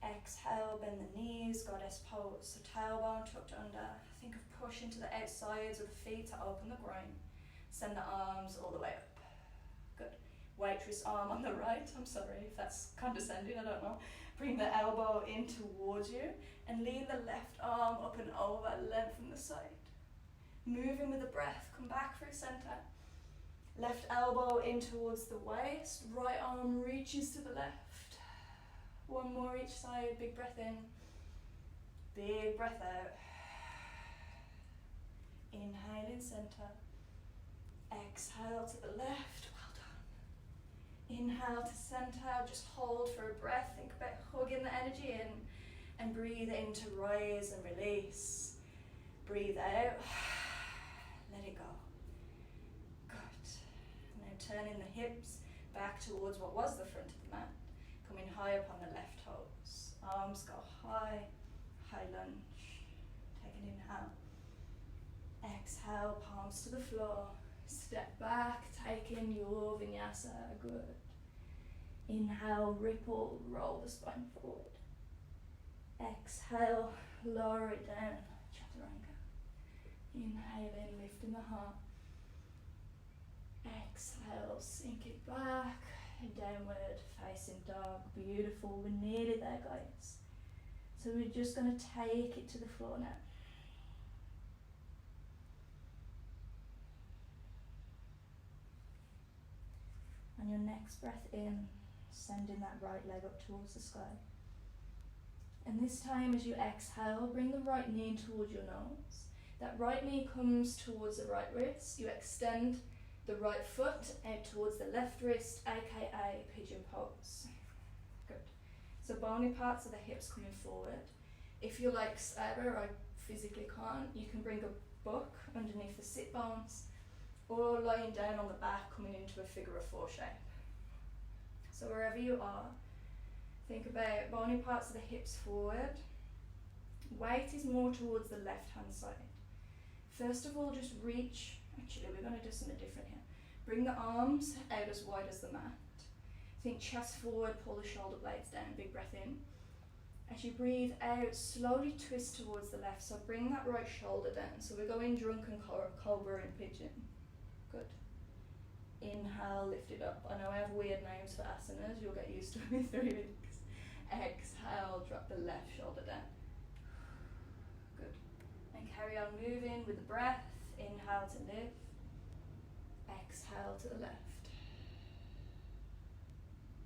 Exhale, bend the knees, goddess pose. So tailbone tucked under. Think of pushing to the outsides of the feet to open the groin. Send the arms all the way up. Good. Waitress arm on the right. I'm sorry if that's condescending, I don't know. Bring the elbow in towards you and lean the left arm up and over, lengthen the side. Moving with the breath, come back through center. Left elbow in towards the waist, right arm reaches to the left. 1 more each side, big breath in, big breath out. Inhale in center, exhale to the left, well done. Inhale to center, just hold for a breath, think about hugging the energy in and breathe in to rise and release. Breathe out, let it go. Turning the hips back towards what was the front of the mat. Coming high up on the left toes. Arms go high, high lunge. Take an inhale. Exhale, palms to the floor. Step back, take in your vinyasa. Good. Inhale, ripple, roll the spine forward. Exhale, lower it down. Chaturanga. Inhale in, lifting the heart. exhale, sink it back, downward facing dog. Beautiful, we're nearly there, guys. So we're just going to take it to the floor now. On your next breath in, sending that right leg up towards the sky. And this time as you exhale, bring the right knee towards your nose. That right knee comes towards the right wrist. You extend the right foot out towards the left wrist, aka pigeon pose. Good. So bony parts of the hips coming forward. If you're like Sarah, I physically can't, you can bring a book underneath the sit bones, or lying down on the back, coming into a figure of four shape. So wherever you are, think about bony parts of the hips forward. Weight is more towards the left hand side. First of all, just reach, actually we're going to do something different here. Bring the arms out as wide as the mat. Think chest forward, pull the shoulder blades down, big breath in. As you breathe out, slowly twist towards the left, so bring that right shoulder down. So we're going drunken cobra and pigeon. Good. Inhale, lift it up. I know I have weird names for asanas, you'll get used to it in 3 weeks. Exhale, drop the left shoulder down. Good. And carry on moving with the breath. Inhale to lift. Exhale to the left.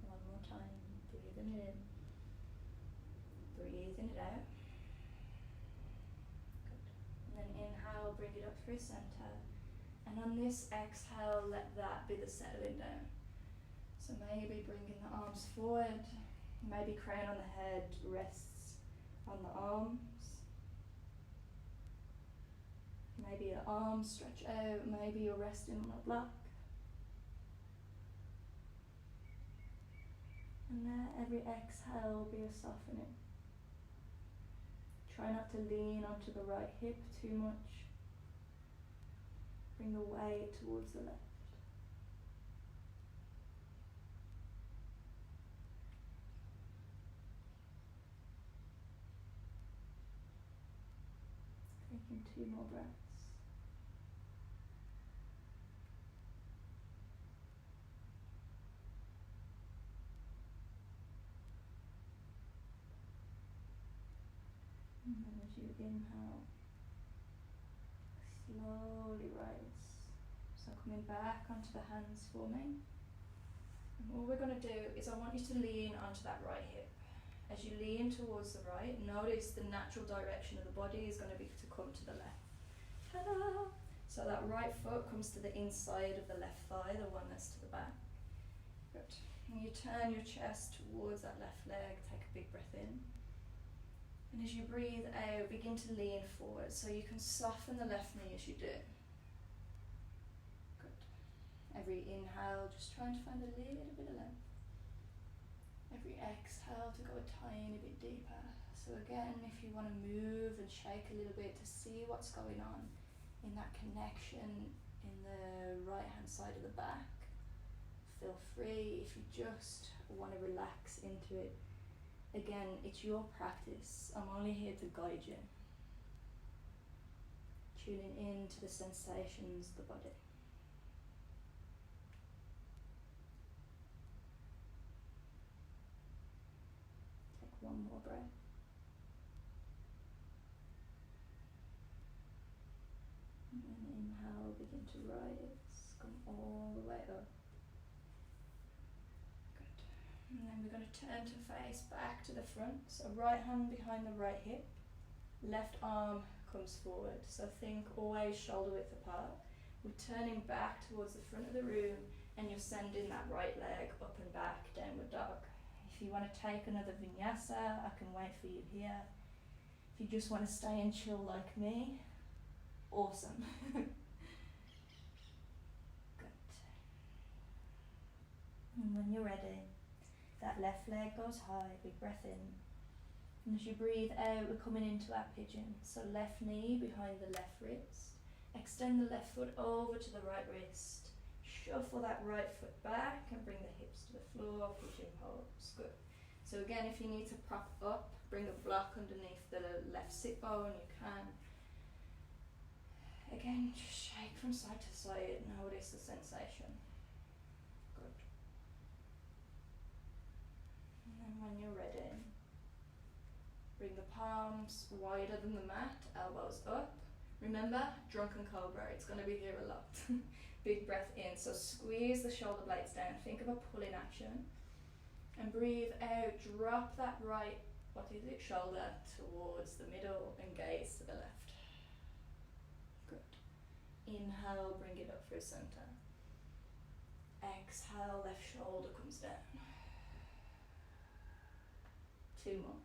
One more time. Breathing it in. Breathing it out. Good. And then inhale, bring it up through center. And on this exhale, let that be the settling down. So maybe bringing the arms forward. Maybe crown on the head rests on the arms. Maybe your arms stretch out. Maybe you're resting on a block. And let every exhale be a softening. Try not to lean onto the right hip too much. Bring the weight towards the left. Taking 2 more breaths. And then as you inhale, slowly rise. So coming back onto the hands for me. And what we're going to do is I want you to lean onto that right hip. As you lean towards the right, notice the natural direction of the body is going to be to come to the left. Ta-da! So that right foot comes to the inside of the left thigh, the one that's to the back. Good. And you turn your chest towards that left leg, take a big breath in. And as you breathe out, begin to lean forward so you can soften the left knee as you do. Good. Every inhale, just trying to find a little bit of length. Every exhale to go a tiny bit deeper. So again, if you want to move and shake a little bit to see what's going on in that connection in the right hand side of the back, feel free. If you just want to relax into it, again, it's your practice. I'm only here to guide you. Tuning in to the sensations of the body. Take 1 more breath. And then inhale, begin to rise. Come all the way up. And then we're going to turn to face back to the front. So right hand behind the right hip, left arm comes forward. So think always shoulder width apart. We're turning back towards the front of the room and you're sending that right leg up and back, downward dog. If you want to take another vinyasa, I can wait for you here. If you just want to stay and chill like me, awesome. Good. And when you're ready, that left leg goes high, big breath in. And as you breathe out, we're coming into our pigeon. So left knee behind the left wrist. Extend the left foot over to the right wrist. Shuffle that right foot back and bring the hips to the floor, pigeon pose. Good. So again, if you need to prop up, bring a block underneath the left sit bone, you can. Again, just shake from side to side, notice the sensation. when you're ready, bring the palms wider than the mat, elbows up. Remember, drunken cobra, it's going to be here a lot. Big breath in, so squeeze the shoulder blades down, think of a pulling action. And breathe out, drop that right, shoulder towards the middle and gaze to the left. Good. Inhale, bring it up through center. Exhale, left shoulder comes down. 2 more.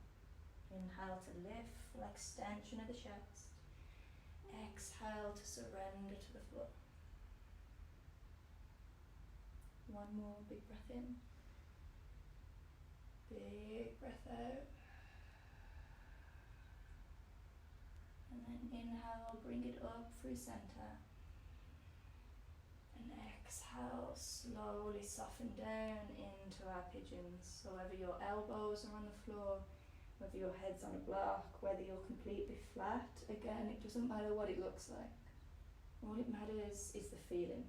Inhale to lift, full extension of the chest. Exhale to surrender to the floor. 1 more, big breath in. Big breath out. And then inhale, bring it up through center. And exhale, slowly soften down into our pigeons. So whether your elbows are on the floor, whether your head's on a block, whether you're completely flat, again, it doesn't matter what it looks like. All it matters is the feeling.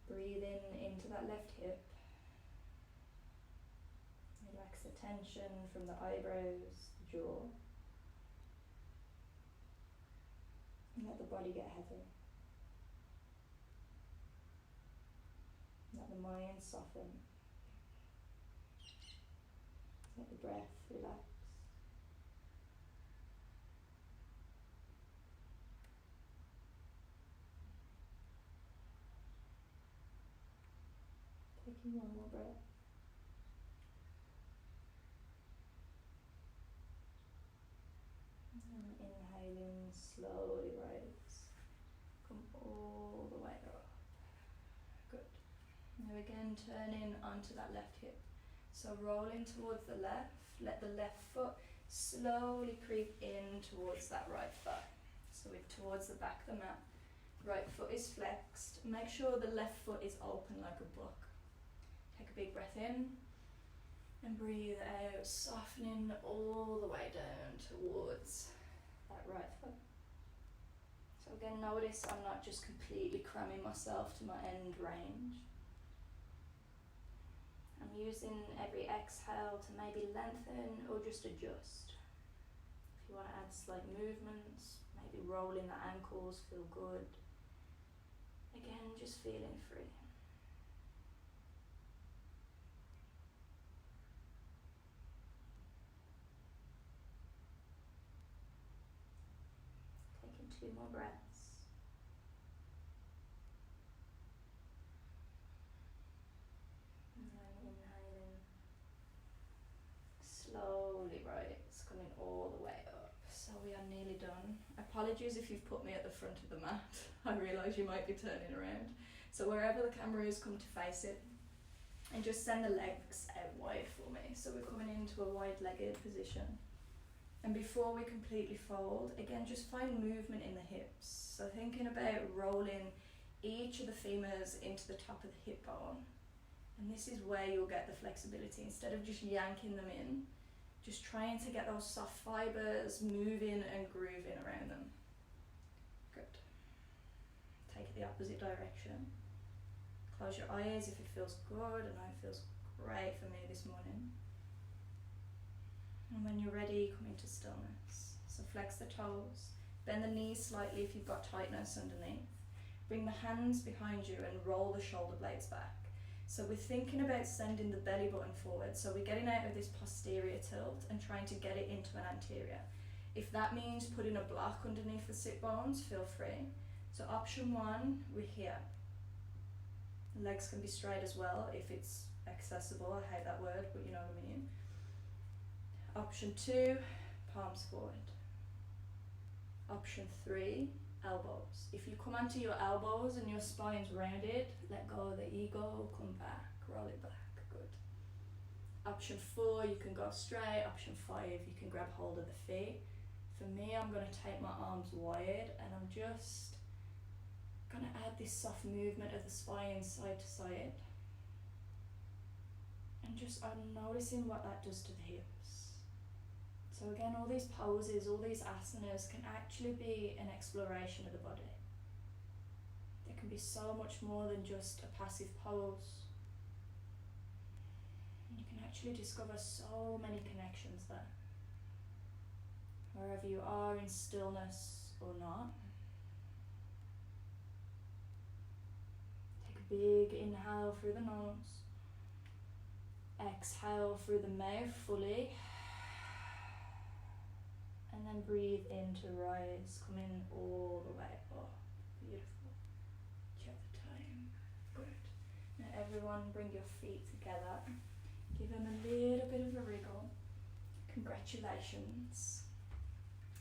Breathe in into that left hip. Relax the tension from the eyebrows, the jaw. And let the body get heavy. Let the mind soften. Let the breath relax. Taking 1 more breath. And inhaling, slowly rise. Come all the way up. Good. Now again, turning onto that left hip. So rolling towards the left, let the left foot slowly creep in towards that right thigh. So we're towards the back of the mat. Right foot is flexed. Make sure the left foot is open like a book. Take a big breath in and breathe out, softening all the way down towards that right foot. So again, notice I'm not just completely cramming myself to my end range. I'm using every exhale to maybe lengthen or just adjust. If you want to add slight movements, maybe rolling the ankles, feel good. Again, just feeling free. Taking 2 more breaths. Slowly rise, coming all the way up. So we are nearly done. Apologies if you've put me at the front of the mat. I realise you might be turning around. So wherever the camera is, come to face it. And just send the legs out wide for me. So we're coming into a wide-legged position. And before we completely fold, again, just find movement in the hips. So thinking about rolling each of the femurs into the top of the hip bone. And this is where you'll get the flexibility. Instead of just yanking them in, just trying to get those soft fibres moving and grooving around them. Good. Take it the opposite direction. Close your eyes if it feels good, and it feels great for me this morning. And when you're ready, come into stillness. So flex the toes, bend the knees slightly if you've got tightness underneath. Bring the hands behind you and roll the shoulder blades back. So we're thinking about sending the belly button forward. So we're getting out of this posterior tilt and trying to get it into an anterior. If that means putting a block underneath the sit bones, feel free. So option 1, we're here. Legs can be straight as well if it's accessible. I hate that word, but you know what I mean. Option 2, palms forward. Option 3, elbows. If you come onto your elbows and your spine's rounded, let go of the ego, come back, roll it back, good. Option 4, you can go straight. Option 5, you can grab hold of the feet. For me, I'm going to take my arms wide and I'm just going to add this soft movement of the spine side to side. And just I'm noticing what that does to the hips. So again, all these poses, all these asanas can actually be an exploration of the body. They can be so much more than just a passive pose. And you can actually discover so many connections there. Wherever you are in stillness or not. Take a big inhale through the nose. Exhale through the mouth fully. And then breathe in to rise, coming all the way up. Beautiful. Check the time. Good. Now everyone bring your feet together. Give them a little bit of a wriggle. Congratulations.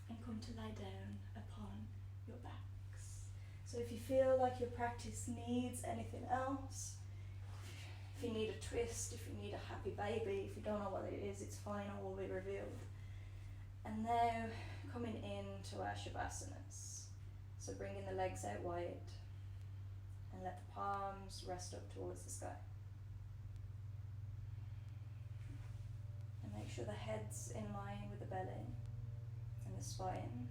And come to lie down upon your backs. So if you feel like your practice needs anything else, if you need a twist, if you need a happy baby, if you don't know what it is, it's fine, it will be revealed. And now coming into our Shavasana. So bringing the legs out wide and let the palms rest up towards the sky. And make sure the head's in line with the belly and the spine.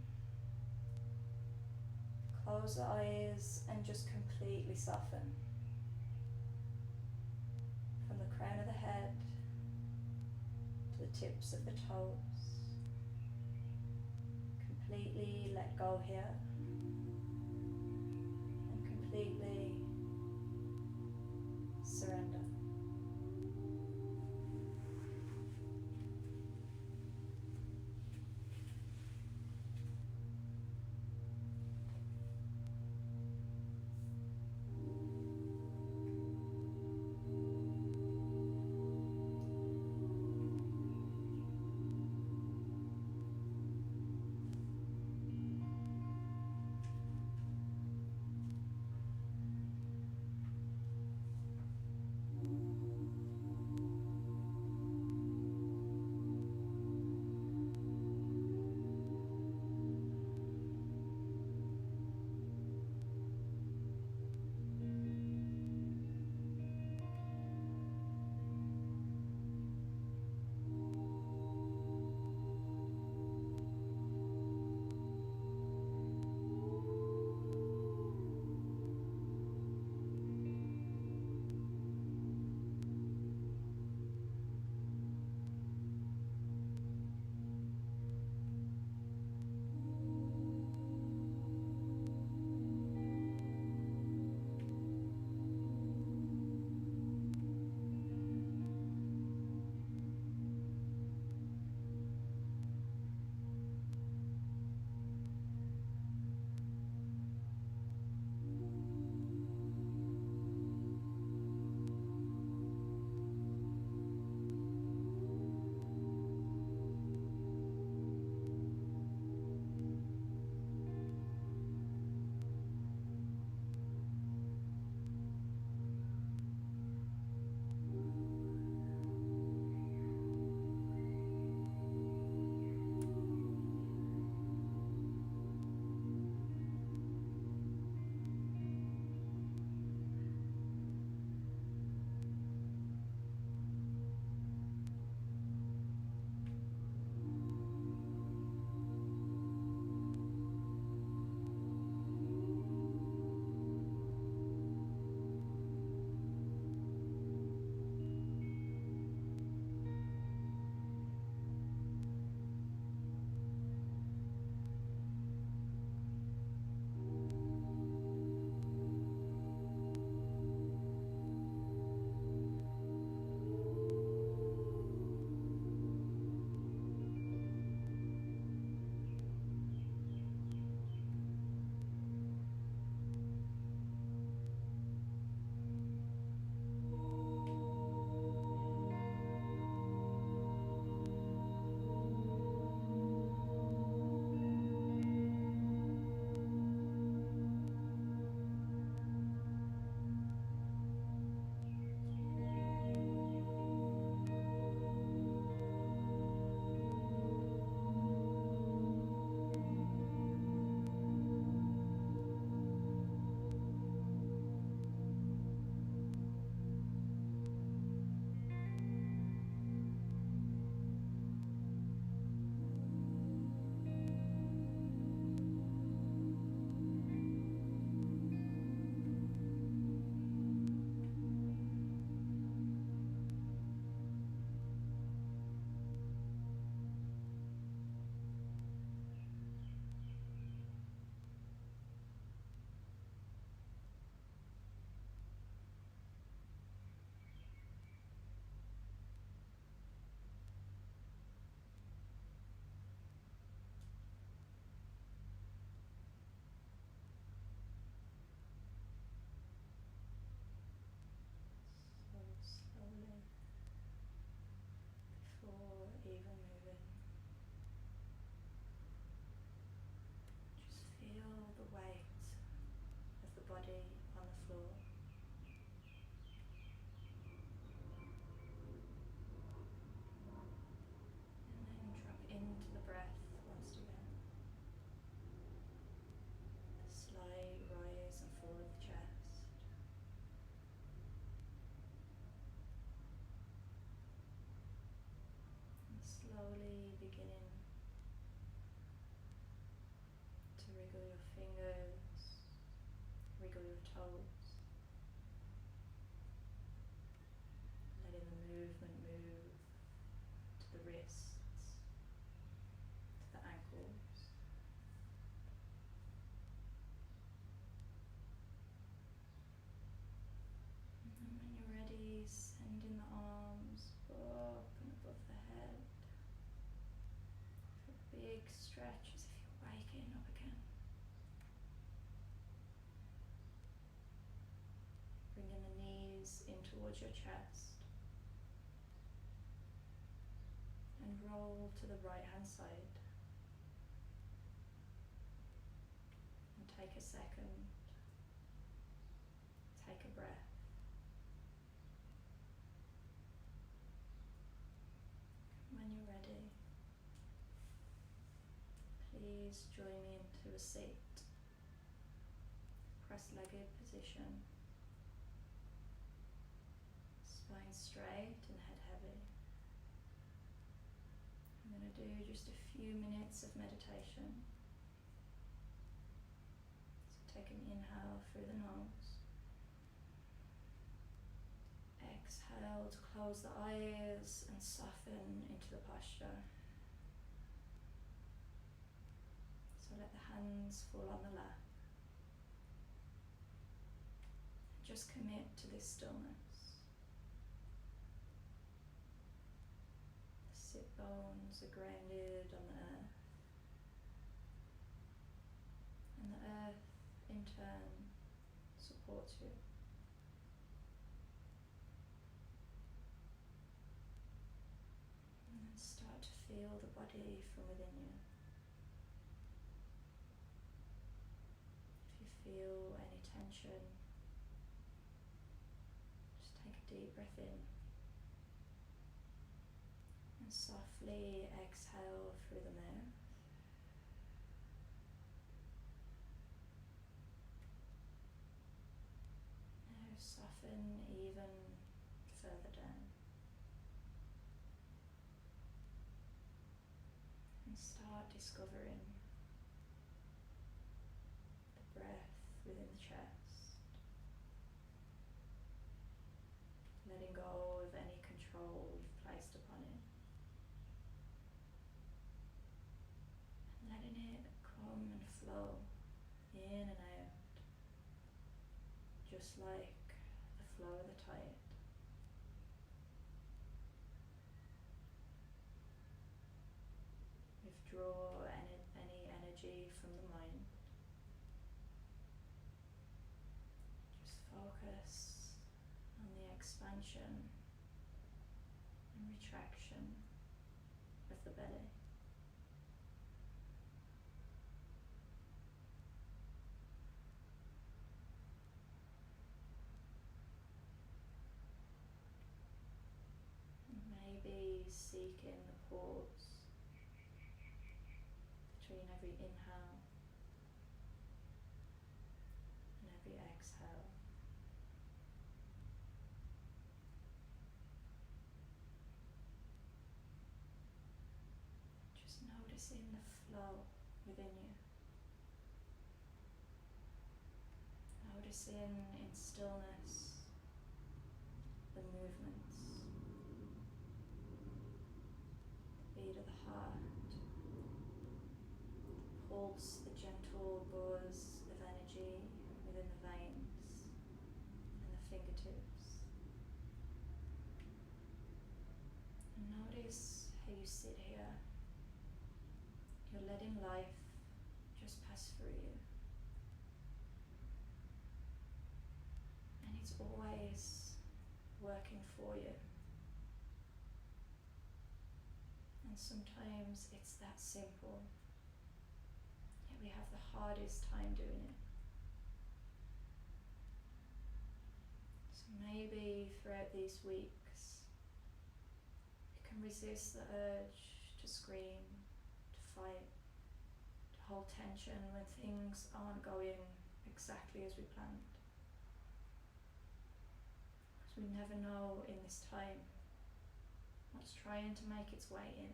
Close the eyes and just completely soften. From the crown of the head to the tips of the toes. Completely let go here. And completely surrender. through your toes, letting the movement move to the wrists, to the ankles. And then when you're ready, sending the arms up and above the head. A big stretch as if you're waking up again. Bringing the knees in towards your chest. And roll to the right hand side. And take a second. Take a breath. When you're ready, please join me into a seat. Cross-legged position. Spine straight and head heavy. I'm going to do just a few minutes of meditation. So take an inhale through the nose. Exhale to close the eyes and soften into the posture. So let the hands fall on the lap. Just commit to this stillness. The sit bones are grounded on the earth. And the earth in turn supports you. And then start to feel the body from within you. If you feel any tension, just take a deep breath in and softly exhale through the mouth. Now soften even further down. And start discovering the breath within the chest, letting go of any control you've placed upon it, and letting it come and flow in and out, just like the flow of the tide. Withdraw any energy from the mind. Just focus on the expansion and retraction of the belly. And maybe seeking the pause between every inhale and every exhale. Just noticing the flow within you. Noticing in stillness the movements, the beat of the heart, pulse, the gentle buzz of energy within the veins and the fingertips. And notice how you sit here. You're letting life just pass through you. And it's always working for you. And sometimes it's that simple. We have the hardest time doing it. So maybe throughout these weeks you can resist the urge to scream, to fight, to hold tension when things aren't going exactly as we planned. Because we never know in this time what's trying to make its way in.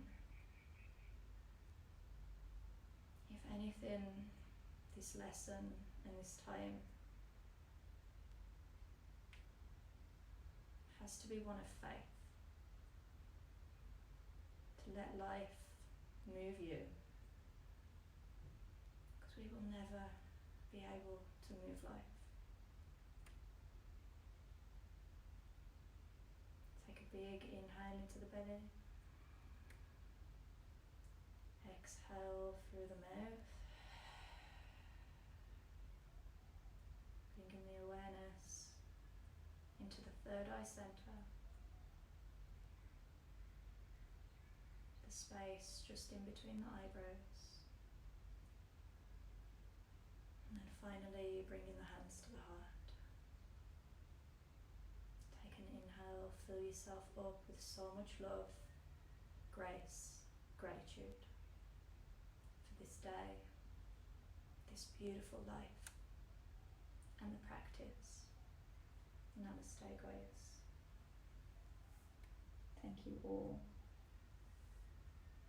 If anything, this lesson and this time has to be one of faith. To let life move you, because we will never be able to move life. Take a big inhale into the belly. Exhale through the mouth. Bringing the awareness into the third eye center. The space just in between the eyebrows. And then finally bringing the hands to the heart. Take an inhale, fill yourself up with so much love, grace, gratitude for this day, this beautiful life, and the practice. Namaste, Goyas. Thank you all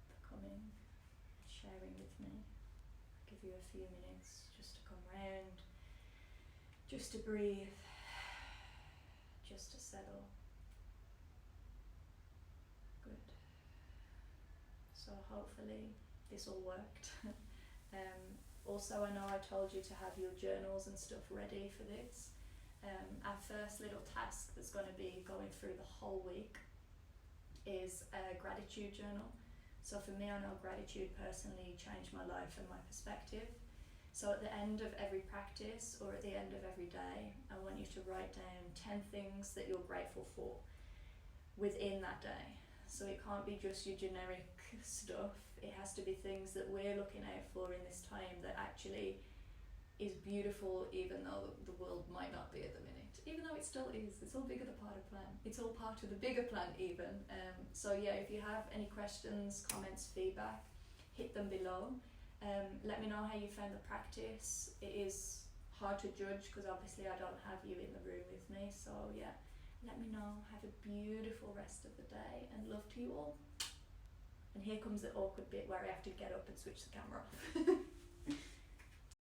for coming and sharing with me. I'll give you a few minutes just to come round, just to breathe, just to settle. Good. So hopefully this all worked. Also, I know I told you to have your journals and stuff ready for this. Our first little task that's going to be going through the whole week is a gratitude journal. So for me, I know gratitude personally changed my life and my perspective. So at the end of every practice or at the end of every day, I want you to write down 10 things that you're grateful for within that day. So it can't be just your generic stuff. It has to be things that we're looking out for in this time that actually is beautiful, even though the world might not be at the minute. Even though it still is. It's all bigger the part of plan. It's all part of the bigger plan even. So yeah, if you have any questions, comments, feedback, hit them below. Let me know how you found the practice. It is hard to judge because obviously I don't have you in the room with me. So yeah, let me know. Have a beautiful rest of the day and love to you all. And here comes the awkward bit where I have to get up and switch the camera off.